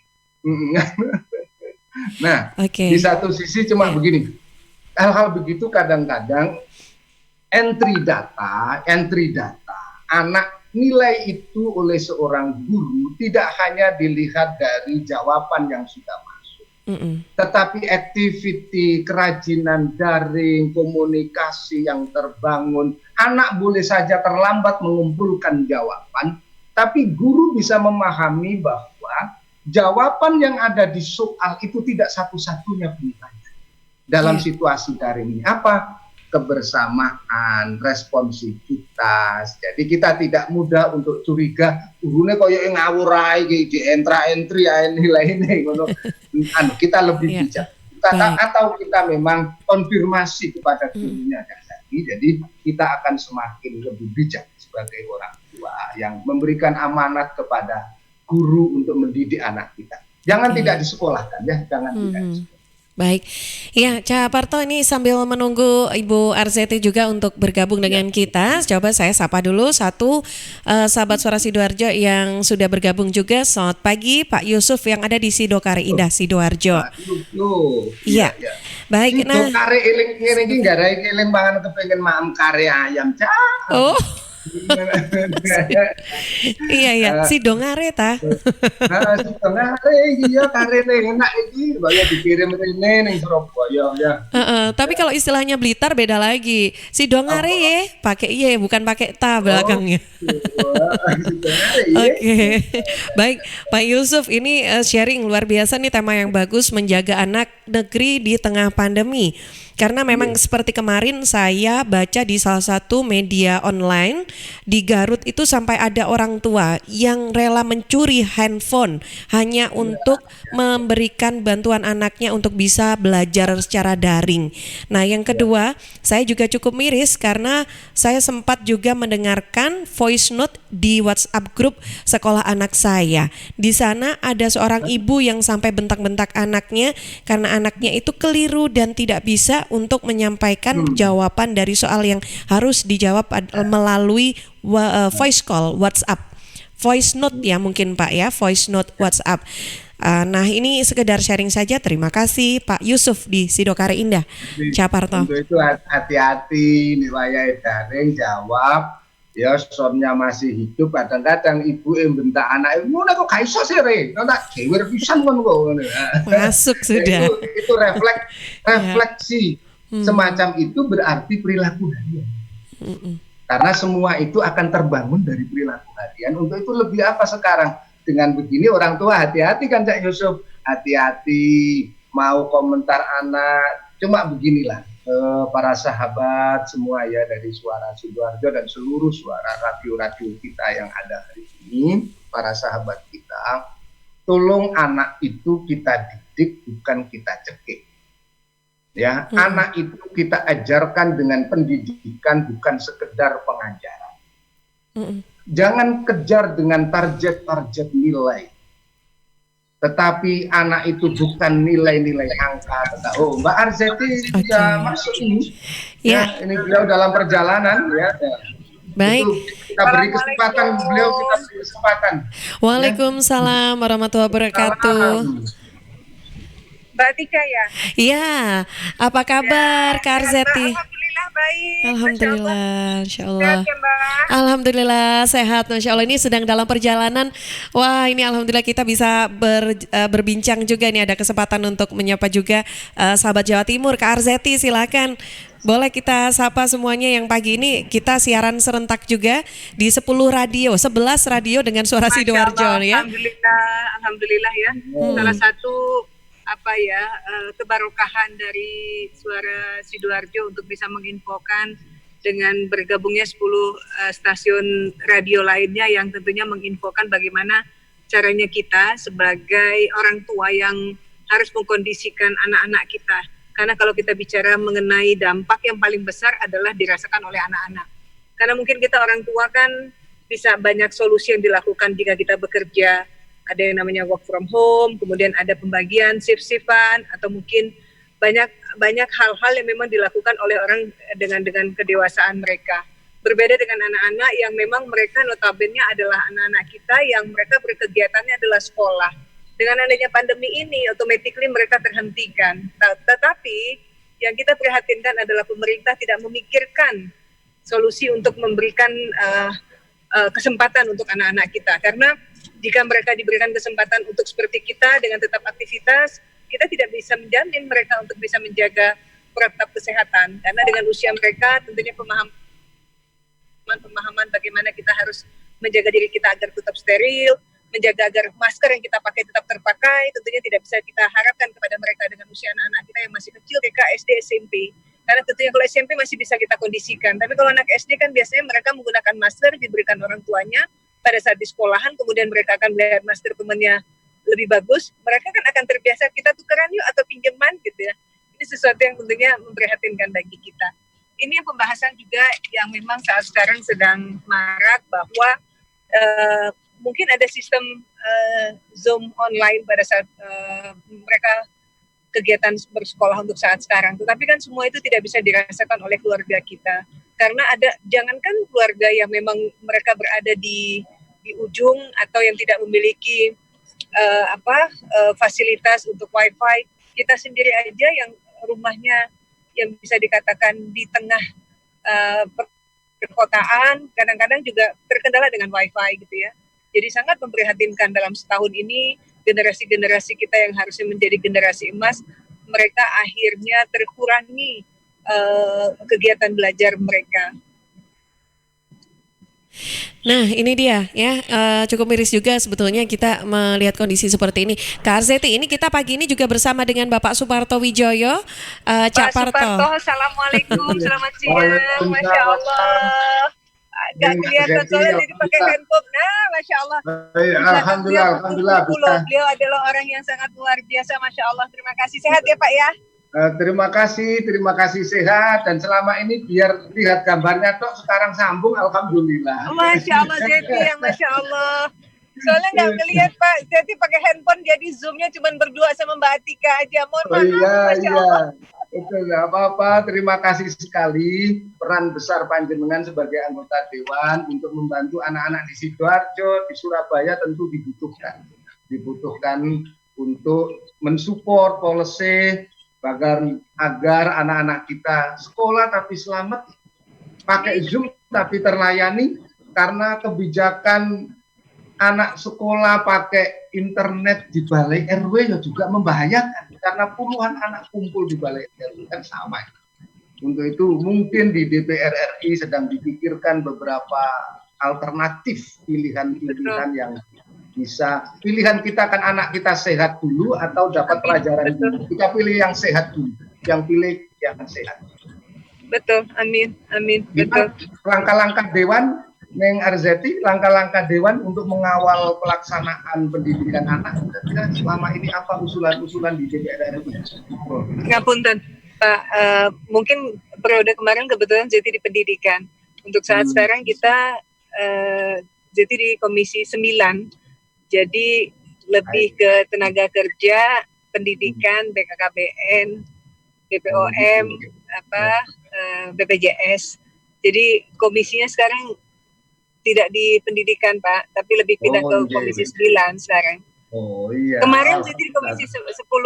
Nah, di satu sisi cuma begini. Hal-hal begitu kadang-kadang entry data, anak nilai itu oleh seorang guru tidak hanya dilihat dari jawaban yang sudah masuk, tetapi activity, kerajinan daring, komunikasi yang terbangun. Anak boleh saja terlambat mengumpulkan jawaban, tapi guru bisa memahami bahwa jawaban yang ada di soal itu tidak satu-satunya pilihan. Dalam situasi daring ini apa? Kebersamaan, responsivitas. Jadi kita tidak mudah untuk curiga gurunya koyo ngawur ae di entry nilai ini ngono. Kita lebih bijak. Atau kita memang konfirmasi kepada gurunya. Jadi kita akan semakin lebih bijak sebagai orang tua yang memberikan amanat kepada guru untuk mendidik anak kita. Jangan tidak disekolahkan ya, jangan tidak disekolahkan. Baik, ya Cak Parto, ini sambil menunggu Ibu Arzeti juga untuk bergabung dengan kita, coba saya sapa dulu satu sahabat Suara Sidoarjo yang sudah bergabung juga. Selamat pagi Pak Yusuf yang ada di Sidokare Indah, Sidoarjo. Iya, baik. Sidokare eling ngene iki garai eling pangan kepengin maem kare ayam Cak. Iya, Sidongare ta. Sidongare iya karene enak iki, bayar dikirim rene ning Surabaya ya. Tapi kalau istilahnya Blitar beda lagi. Sidongare ya, pakai ye bukan pakai ta belakangnya. Oke. Baik, Pak Yusuf, ini sharing luar biasa nih, tema yang bagus, menjaga anak negeri di tengah pandemi. Karena memang seperti kemarin saya baca di salah satu media online di Garut itu sampai ada orang tua yang rela mencuri handphone hanya untuk memberikan bantuan anaknya untuk bisa belajar secara daring. Nah, yang kedua, saya juga cukup miris karena saya sempat juga mendengarkan voice note di WhatsApp grup sekolah anak saya. Di sana ada seorang ibu yang sampai bentak-bentak anaknya karena anaknya itu keliru dan tidak bisa untuk menyampaikan jawaban dari soal yang harus dijawab melalui voice call WhatsApp, voice note ya mungkin Pak ya, voice note WhatsApp. Nah, ini sekedar sharing saja. Terima kasih Pak Yusuf di Sidokare Indah, Cak Parto. Untuk itu hati-hati nilai daring jawab. Ya, sonnya masih hidup, kadang-kadang ibu yang bentak anak ibu, ngono kok gak iso sih re, tak gewer pisan kon kok. Masuk sudah. Itu refleksi semacam itu berarti perilaku dia. Karena semua itu akan terbangun dari perilaku harian. Untuk itu lebih apa sekarang? Dengan begini orang tua hati-hati kan Cak Yusuf, hati-hati mau komentar anak. Cuma beginilah para sahabat semua ya dari Suara Sidoarjo dan seluruh suara radio-radio kita yang ada hari ini, para sahabat kita, tolong anak itu kita didik bukan kita cekik. Ya, anak itu kita ajarkan dengan pendidikan bukan sekedar pengajaran. Jangan kejar dengan target-target nilai. Tetapi anak itu bukan nilai-nilai angka. Oh, Mbak Arzeti sudah masuk ini. Ya, ini beliau dalam perjalanan ya. Baik. Itu kita beri kesempatan beliau, kita beri kesempatan. Waalaikumsalam warahmatullahi wabarakatuh. Mbak Tika ya? Iya, apa kabar Kak Arzeti? Alhamdulillah baik. Alhamdulillah, Masya Allah. Sehat ya, Mbak? Alhamdulillah sehat, Masya Allah. Ini sedang dalam perjalanan. Wah, ini Alhamdulillah kita bisa berbincang juga nih. Ada kesempatan untuk menyapa juga sahabat Jawa Timur. Kak Arzeti silakan. Boleh kita sapa semuanya yang pagi ini kita siaran serentak juga di 10 radio, 11 radio dengan Suara Sidoarjo ya. Alhamdulillah ya. Salah satu kebarokahan dari Suara Sidoarjo untuk bisa menginfokan dengan bergabungnya 10 stasiun radio lainnya yang tentunya menginfokan bagaimana caranya kita sebagai orang tua yang harus mengkondisikan anak-anak kita. Karena kalau kita bicara mengenai dampak yang paling besar adalah dirasakan oleh anak-anak. Karena mungkin kita orang tua kan bisa banyak solusi yang dilakukan jika kita bekerja. Ada yang namanya work from home, kemudian ada pembagian shift-shiftan, atau mungkin banyak hal-hal yang memang dilakukan oleh orang dengan kedewasaan mereka. Berbeda dengan anak-anak yang memang mereka notabene adalah anak-anak kita yang mereka berkegiatannya adalah sekolah. Dengan adanya pandemi ini, automatically mereka terhentikan. Tetapi yang kita prihatinkan adalah pemerintah tidak memikirkan solusi untuk memberikan kesempatan untuk anak-anak kita. Karena jika mereka diberikan kesempatan untuk seperti kita dengan tetap aktivitas, kita tidak bisa menjamin mereka untuk bisa menjaga protap kesehatan. Karena dengan usia mereka tentunya pemahaman bagaimana kita harus menjaga diri kita agar tetap steril, menjaga agar masker yang kita pakai tetap terpakai, tentunya tidak bisa kita harapkan kepada mereka dengan usia anak-anak kita yang masih kecil, TK, SD, SMP. Karena tentunya kalau SMP masih bisa kita kondisikan. Tapi kalau anak SD kan biasanya mereka menggunakan masker diberikan orang tuanya pada saat di sekolahan, kemudian mereka akan melihat masker temannya lebih bagus, mereka kan akan terbiasa kita tukeran yuk atau pinjaman gitu ya. Ini sesuatu yang tentunya memprihatinkan bagi kita. Ini pembahasan juga yang memang saat sekarang sedang marak bahwa mungkin ada sistem Zoom online pada saat mereka kegiatan bersekolah untuk saat sekarang. Tetapi kan semua itu tidak bisa dirasakan oleh keluarga kita. Karena jangankan keluarga yang memang mereka berada di ujung atau yang tidak memiliki fasilitas untuk wifi, kita sendiri aja yang rumahnya yang bisa dikatakan di tengah perkotaan kadang-kadang juga terkendala dengan wifi gitu ya. Jadi sangat memprihatinkan dalam setahun ini generasi-generasi kita yang harusnya menjadi generasi emas, mereka akhirnya terkurangi kegiatan belajar mereka. Nah ini dia ya, cukup miris juga sebetulnya kita melihat kondisi seperti ini. Kak Arzeti, ini kita pagi ini juga bersama dengan Bapak Suparto Wijoyo, Cak Parto. Suparto, Assalamualaikum, selamat siang, Masya Allah. Gak kelihatan soalnya jadi pakai handphone. Nah, Masya Allah. Alhamdulillah. Beliau adalah orang yang sangat luar biasa, Masya Allah. Terima kasih, sehat ya Pak ya. Terima kasih sehat, dan selama ini biar lihat gambarnya toh sekarang sambung, alhamdulillah. Masya Allah Zeti yang Masya Allah. Soalnya nggak ngelihat Pak Zeti pakai handphone, jadi zoomnya cuma berdua sama Mbak Atika aja. Mohon maaf. Masya Allah. Itu nggak apa-apa. Terima kasih sekali peran besar panjenengan sebagai anggota Dewan untuk membantu anak-anak di Sidoarjo, di Surabaya tentu dibutuhkan untuk mensupport policy agar anak-anak kita sekolah tapi selamat, pakai Zoom tapi terlayani, karena kebijakan anak sekolah pakai internet di balai RW juga membahayakan, karena puluhan anak kumpul di balai RW kan sama. Untuk itu mungkin di DPR RI sedang dipikirkan beberapa alternatif pilihan-pilihan yang bisa. Pilihan kita kan anak kita sehat dulu atau dapat pelajaran dulu. Kita pilih yang sehat dulu. Yang pilih yang sehat. Betul, amin, betul. Langkah-langkah Dewan, Neng Arzeti, langkah-langkah Dewan untuk mengawal pelaksanaan pendidikan anak. Dan selama ini apa usulan-usulan di DPR RI? Ngapunten, Pak, mungkin periode kemarin kebetulan jadi di pendidikan. Untuk saat sekarang kita jadi di Komisi 9, jadi lebih ke tenaga kerja, pendidikan, BKKBN, BPOM, BPJS. Jadi komisinya sekarang tidak di pendidikan, Pak, tapi lebih pindah ke Komisi 9 sekarang. Oh iya. Kemarin jadi di Komisi 10,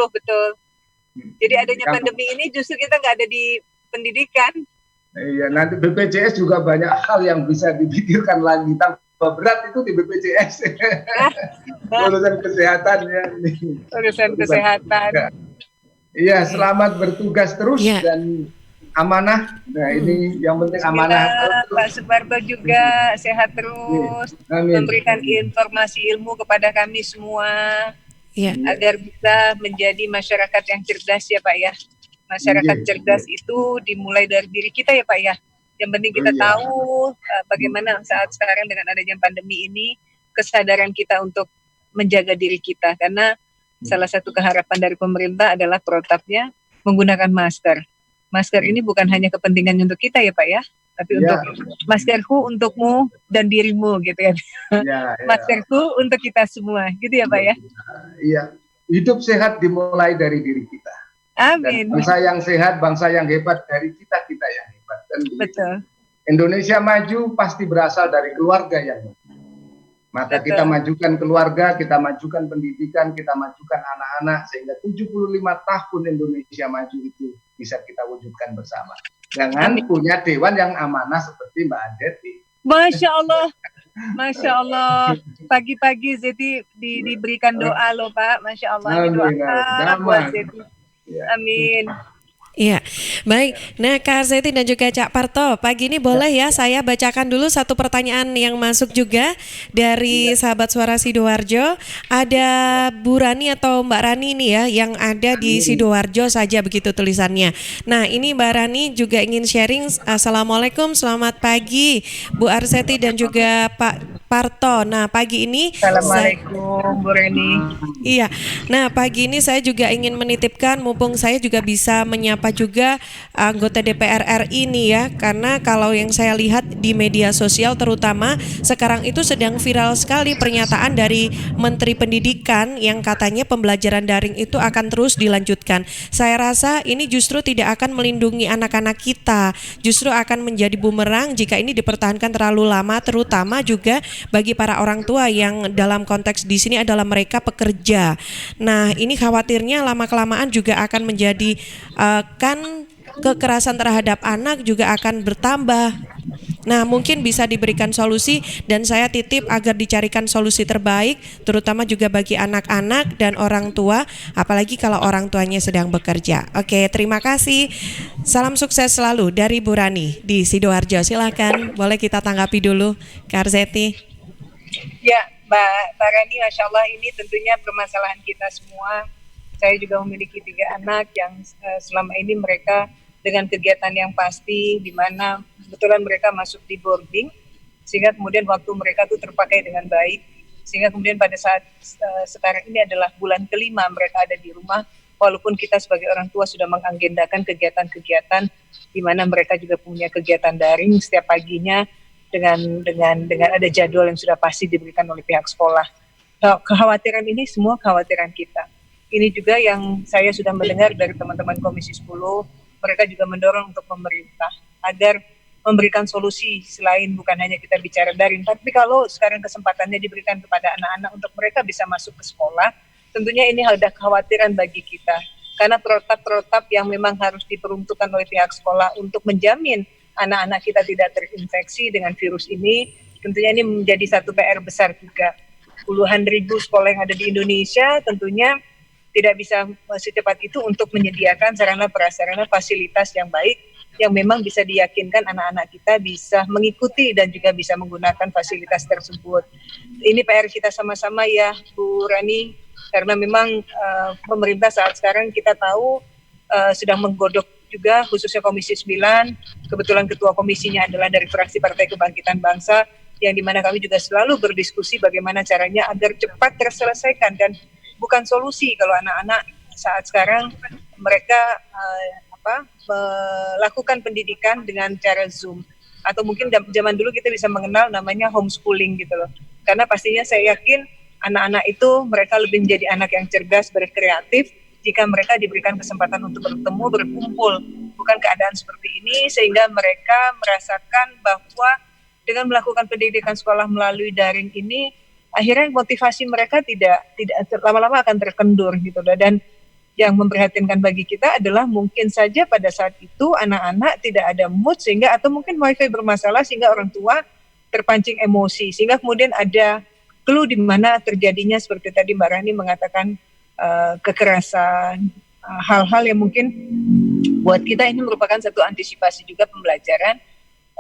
betul. Jadi adanya pandemi ini justru kita nggak ada di pendidikan. Iya, nanti BPJS juga banyak hal yang bisa dipikirkan lagi. Tambah berat itu di BPJS. Urusan kesehatan ya. Urusan kesehatan. Iya, selamat bertugas terus dan amanah. Nah, ini yang penting amanah. Pak Suparto juga sehat terus, memberikan informasi ilmu kepada kami semua, agar bisa menjadi masyarakat yang cerdas ya Pak ya. Masyarakat cerdas itu dimulai dari diri kita ya Pak ya. Yang penting kita tahu bagaimana saat sekarang dengan adanya pandemi ini, kesadaran kita untuk menjaga diri kita. Karena salah satu keharapan dari pemerintah adalah protapnya menggunakan masker. Masker ini bukan hanya kepentingan untuk kita ya Pak ya, tapi untuk maskerku untukmu dan dirimu gitu ya. Maskerku untuk kita semua gitu ya Pak ya. Iya, hidup sehat dimulai dari diri kita. Amin. Dan bangsa yang sehat, bangsa yang hebat dari kita yang hebat. Dan betul. Indonesia maju pasti berasal dari keluarga yang hebat. Maka kita majukan keluarga, kita majukan pendidikan, kita majukan anak-anak sehingga 75 tahun Indonesia maju itu bisa kita wujudkan bersama. Jangan punya dewan yang amanah seperti Mbak Zeti. Masya Allah, Masya Allah. Pagi-pagi Zeti diberikan doa loh Pak. Masya Allah. Doa buat Zeti. Amin. Iya, baik. Nah, Kak Arzeti dan juga Cak Parto, pagi ini boleh ya saya bacakan dulu satu pertanyaan yang masuk juga dari sahabat Suara Sidoarjo. Ada Bu Rani atau Mbak Rani ini ya yang ada di Sidoarjo saja begitu tulisannya. Nah, ini Mbak Rani juga ingin sharing. Assalamualaikum, selamat pagi Bu Arzeti dan juga Pak Parto. Nah, pagi ini Assalamualaikum Bu Rani. Iya. Nah, pagi ini saya juga ingin menitipkan mumpung saya juga bisa menyapa juga anggota DPR RI nih ya, karena kalau yang saya lihat di media sosial terutama sekarang itu sedang viral sekali pernyataan dari Menteri Pendidikan yang katanya pembelajaran daring itu akan terus dilanjutkan. Saya rasa ini justru tidak akan melindungi anak-anak kita, justru akan menjadi bumerang jika ini dipertahankan terlalu lama, terutama juga bagi para orang tua yang dalam konteks di sini adalah mereka pekerja. Nah, ini khawatirnya lama-kelamaan juga akan menjadi kan kekerasan terhadap anak juga akan bertambah. Nah, mungkin bisa diberikan solusi dan saya titip agar dicarikan solusi terbaik terutama juga bagi anak-anak dan orang tua, apalagi kalau orang tuanya sedang bekerja. Oke, terima kasih. Salam sukses selalu dari Bu Rani di Sidoarjo. Silakan, boleh kita tanggapi dulu, Kak Arzeti. Ya, Mbak Rani, Masya Allah ini tentunya permasalahan kita semua. Saya juga memiliki 3 anak yang selama ini mereka dengan kegiatan yang pasti, di mana kebetulan mereka masuk di boarding, sehingga kemudian waktu mereka itu terpakai dengan baik, sehingga kemudian pada saat sekarang ini adalah bulan kelima mereka ada di rumah, walaupun kita sebagai orang tua sudah mengagendakan kegiatan-kegiatan, di mana mereka juga punya kegiatan daring setiap paginya dengan ada jadwal yang sudah pasti diberikan oleh pihak sekolah. Kekhawatiran ini semua kekhawatiran kita. Ini juga yang saya sudah mendengar dari teman-teman Komisi 10, mereka juga mendorong untuk pemerintah agar memberikan solusi selain bukan hanya kita bicara daring, tapi kalau sekarang kesempatannya diberikan kepada anak-anak untuk mereka bisa masuk ke sekolah, tentunya ini ada kekhawatiran bagi kita. Karena protap-protap yang memang harus diperuntukkan oleh pihak sekolah untuk menjamin anak-anak kita tidak terinfeksi dengan virus ini, tentunya ini menjadi satu PR besar juga. Puluhan ribu sekolah yang ada di Indonesia tentunya tidak bisa secepat itu untuk menyediakan sarana prasarana fasilitas yang baik yang memang bisa diyakinkan anak-anak kita bisa mengikuti dan juga bisa menggunakan fasilitas tersebut. Ini PR kita sama-sama ya Bu Rani, karena memang pemerintah saat sekarang kita tahu sedang menggodok juga khususnya Komisi 9, kebetulan ketua komisinya adalah dari fraksi Partai Kebangkitan Bangsa, yang dimana kami juga selalu berdiskusi bagaimana caranya agar cepat terselesaikan, dan bukan solusi kalau anak-anak saat sekarang mereka melakukan pendidikan dengan cara Zoom, atau mungkin zaman dulu kita bisa mengenal namanya homeschooling gitu loh. Karena pastinya saya yakin anak-anak itu mereka lebih menjadi anak yang cerdas, berkreatif jika mereka diberikan kesempatan untuk bertemu, berkumpul, bukan keadaan seperti ini, sehingga mereka merasakan bahwa dengan melakukan pendidikan sekolah melalui daring ini, akhirnya motivasi mereka tidak lama-lama akan terkendur gitu loh. Dan yang memprihatinkan bagi kita adalah mungkin saja pada saat itu anak-anak tidak ada mood, sehingga atau mungkin wifi bermasalah sehingga orang tua terpancing emosi, sehingga kemudian ada clue di mana terjadinya seperti tadi Mbak Rani mengatakan kekerasan, hal-hal yang mungkin buat kita ini merupakan satu antisipasi juga pembelajaran.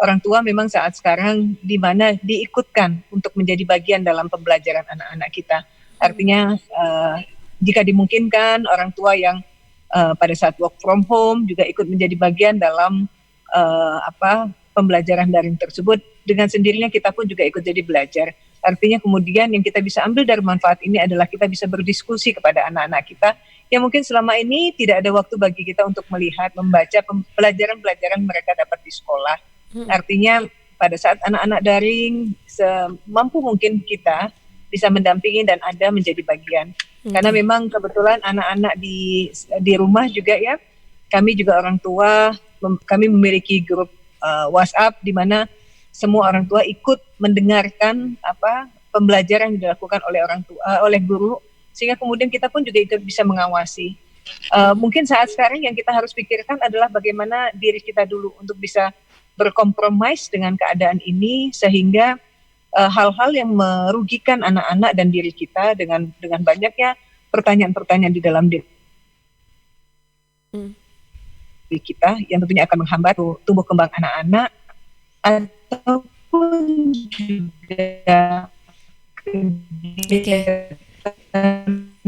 Orang tua memang saat sekarang di mana diikutkan untuk menjadi bagian dalam pembelajaran anak-anak kita. Artinya jika dimungkinkan orang tua yang pada saat work from home juga ikut menjadi bagian dalam pembelajaran daring tersebut, dengan sendirinya kita pun juga ikut jadi belajar. Artinya kemudian yang kita bisa ambil dari manfaat ini adalah kita bisa berdiskusi kepada anak-anak kita yang mungkin selama ini tidak ada waktu bagi kita untuk melihat, membaca pelajaran-pelajaran mereka dapat di sekolah. Artinya pada saat anak-anak daring, semampu mungkin kita bisa mendampingi dan ada menjadi bagian. Karena memang kebetulan anak-anak di rumah juga ya, kami juga orang tua, kami memiliki grup WhatsApp di mana semua orang tua ikut mendengarkan pembelajaran yang dilakukan oleh orang tua, oleh guru, sehingga kemudian kita pun juga ikut bisa mengawasi. Mungkin saat sekarang yang kita harus pikirkan adalah bagaimana diri kita dulu untuk bisa berkompromis dengan keadaan ini, sehingga hal-hal yang merugikan anak-anak dan diri kita dengan banyaknya pertanyaan-pertanyaan di dalam diri kita yang tentunya akan menghambat tumbuh kembang anak-anak, ataupun juga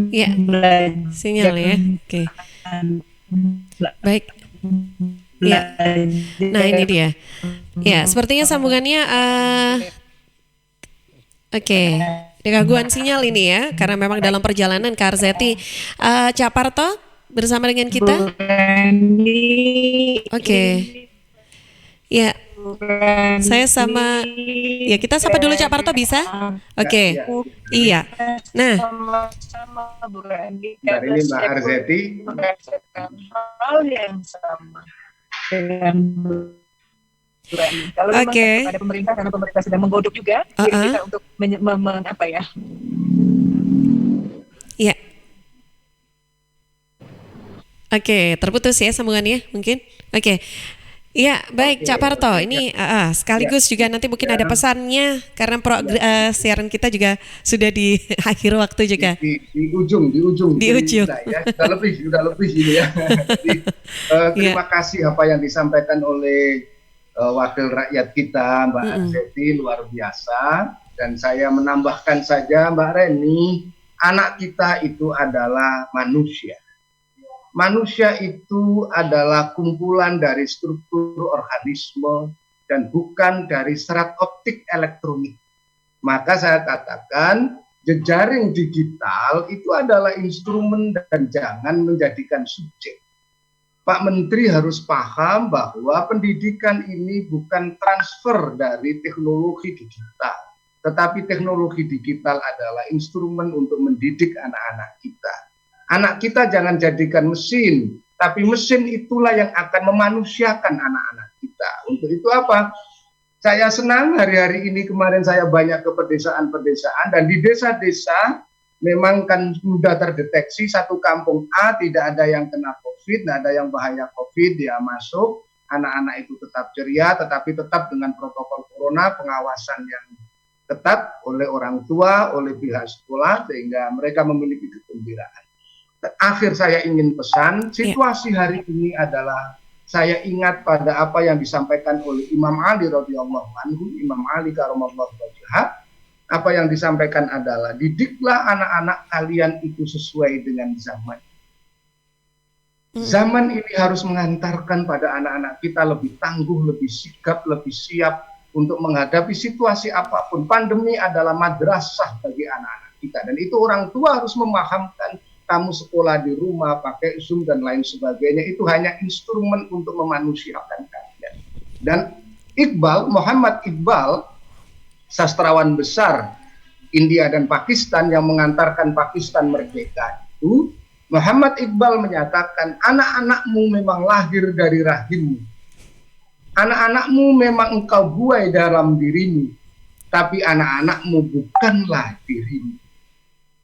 ya, sinyal ya. Oke. Baik. Ya. Nah, ini dia. Ya, sepertinya sambungannya oke. Ada gangguan sinyal ini ya, karena memang dalam perjalanan Kak Arzeti. Cak Parto bersama dengan kita. Oke. Ya. Saya sama ya, kita sapa dulu Cak Parto bisa? Oke. Iya. Nah, dari ini Mbak Arzeti hal yang sama dengan kalau memang ada pemerintah, karena pemerintah sedang menggodok juga diri kita untuk Iya. Oke, terputus ya sambungannya mungkin. Oke. Iya, baik Cak Parto. Ini sekaligus juga nanti mungkin ada pesannya, karena siaran kita juga sudah di akhir waktu juga. Di ujung. Ya. Sudah lebih ini ya. Jadi, terima kasih apa yang disampaikan oleh wakil rakyat kita Mbak Arzeti, luar biasa. Dan saya menambahkan saja Mbak Reni, anak kita itu adalah manusia. Manusia itu adalah kumpulan dari struktur organisme dan bukan dari serat optik elektronik. Maka saya katakan jejaring digital itu adalah instrumen dan jangan menjadikan subjek. Pak Menteri harus paham bahwa pendidikan ini bukan transfer dari teknologi digital, tetapi teknologi digital adalah instrumen untuk mendidik anak-anak kita. Anak kita jangan jadikan mesin, tapi mesin itulah yang akan memanusiakan anak-anak kita. Untuk itu apa? Saya senang hari-hari ini, kemarin saya banyak ke pedesaan-pedesaan, dan di desa-desa memang kan sudah terdeteksi satu kampung A tidak ada yang kena COVID, tidak ada yang bahaya COVID, dia masuk, anak-anak itu tetap ceria, tetapi tetap dengan protokol corona, pengawasan yang ketat oleh orang tua, oleh pihak sekolah, sehingga mereka memiliki kegembiraan. Akhir saya ingin pesan, situasi hari ini adalah saya ingat pada apa yang disampaikan oleh Imam Ali radhiyallahu anhu, Imam Ali karamallahu wajhah. Apa yang disampaikan adalah didiklah anak-anak kalian itu sesuai dengan zaman. Zaman ini harus mengantarkan pada anak-anak kita lebih tangguh, lebih sigap, lebih siap untuk menghadapi situasi apapun. Pandemi adalah madrasah bagi anak-anak kita, dan itu orang tua harus memahamkan. Kamu sekolah di rumah pakai Zoom dan lain sebagainya, itu hanya instrumen untuk memanusiakan kalian. Dan Muhammad Iqbal, sastrawan besar India dan Pakistan yang mengantarkan Pakistan merdeka itu, Muhammad Iqbal menyatakan, anak-anakmu memang lahir dari rahimmu. Anak-anakmu memang engkau buai dalam dirimu, tapi anak-anakmu bukanlah dirimu.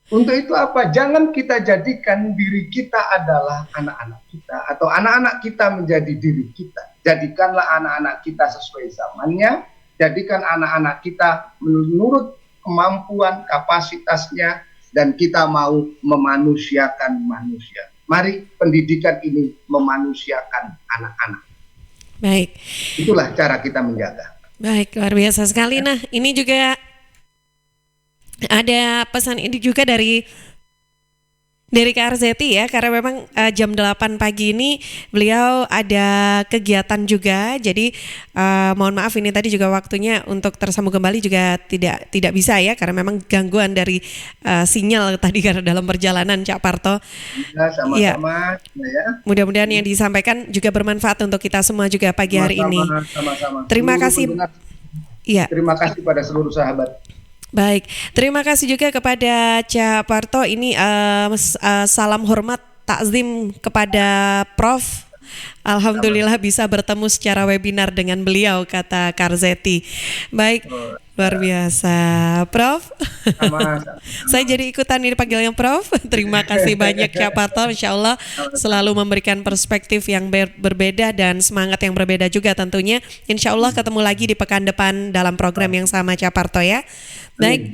Untuk itu apa? Jangan kita jadikan diri kita adalah anak-anak kita, atau anak-anak kita menjadi diri kita. Jadikanlah anak-anak kita sesuai zamannya, jadikan anak-anak kita menurut kemampuan, kapasitasnya, dan kita mau memanusiakan manusia. Mari pendidikan ini memanusiakan anak-anak. Baik. Itulah cara kita menjaga. Baik, luar biasa sekali. Nah, ini juga ada pesan ini juga dari Kak Arzeti ya, karena memang jam 8 pagi ini beliau ada kegiatan juga, jadi mohon maaf ini tadi juga waktunya untuk tersambung kembali juga tidak bisa ya, karena memang gangguan dari sinyal tadi karena dalam perjalanan Cak Parto. Ya, sama-sama ya. Mudah-mudahan yang disampaikan juga bermanfaat untuk kita semua juga pagi hari ini. Sama-sama. Terima kasih. Iya. Terima kasih pada seluruh sahabat. Baik, terima kasih juga kepada Cak Parto. Ini salam hormat takzim kepada Prof. Alhamdulillah bisa bertemu secara webinar dengan beliau, kata Karzeti. Baik, luar biasa, Prof. Saya jadi ikutan ini panggilnya Prof. Terima kasih banyak Cak Parto. Insya Allah selalu memberikan perspektif yang berbeda dan semangat yang berbeda juga tentunya. Insya Allah ketemu lagi di pekan depan dalam program yang sama Cak Parto ya. Baik,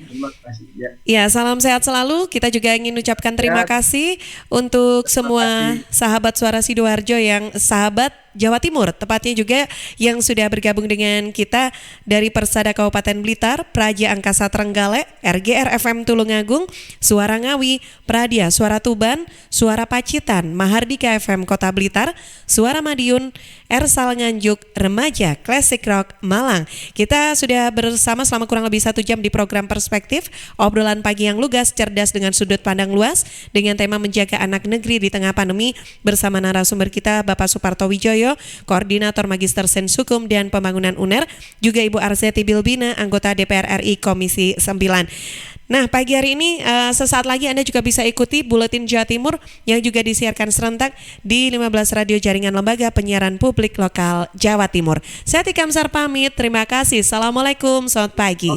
ya salam sehat selalu. Kita juga ingin ucapkan terima kasih untuk semua sahabat Suara Sidoarjo yang sahabat Jawa Timur, tepatnya juga yang sudah bergabung dengan kita dari Persada Kabupaten Blitar, Praja Angkasa Trenggalek, RGR FM Tulungagung, Suara Ngawi, Pradia Suara Tuban, Suara Pacitan, Mahardika FM Kota Blitar, Suara Madiun, Ersal Nganjuk, Remaja Classic Rock Malang. Kita sudah bersama selama kurang lebih 1 jam di program Perspektif, obrolan pagi yang lugas, cerdas dengan sudut pandang luas, dengan tema menjaga anak negeri di tengah pandemi bersama narasumber kita Bapak Suparto Wijoyo, Koordinator Magister Sains Hukum dan Pembangunan UNER, juga Ibu Arzeti Bilbina, anggota DPR RI Komisi 9. Nah, pagi hari ini sesaat lagi Anda juga bisa ikuti Buletin Jawa Timur yang juga disiarkan serentak di 15 radio jaringan lembaga penyiaran publik lokal Jawa Timur. Saya Tika Amsar pamit, terima kasih. Assalamualaikum, selamat pagi.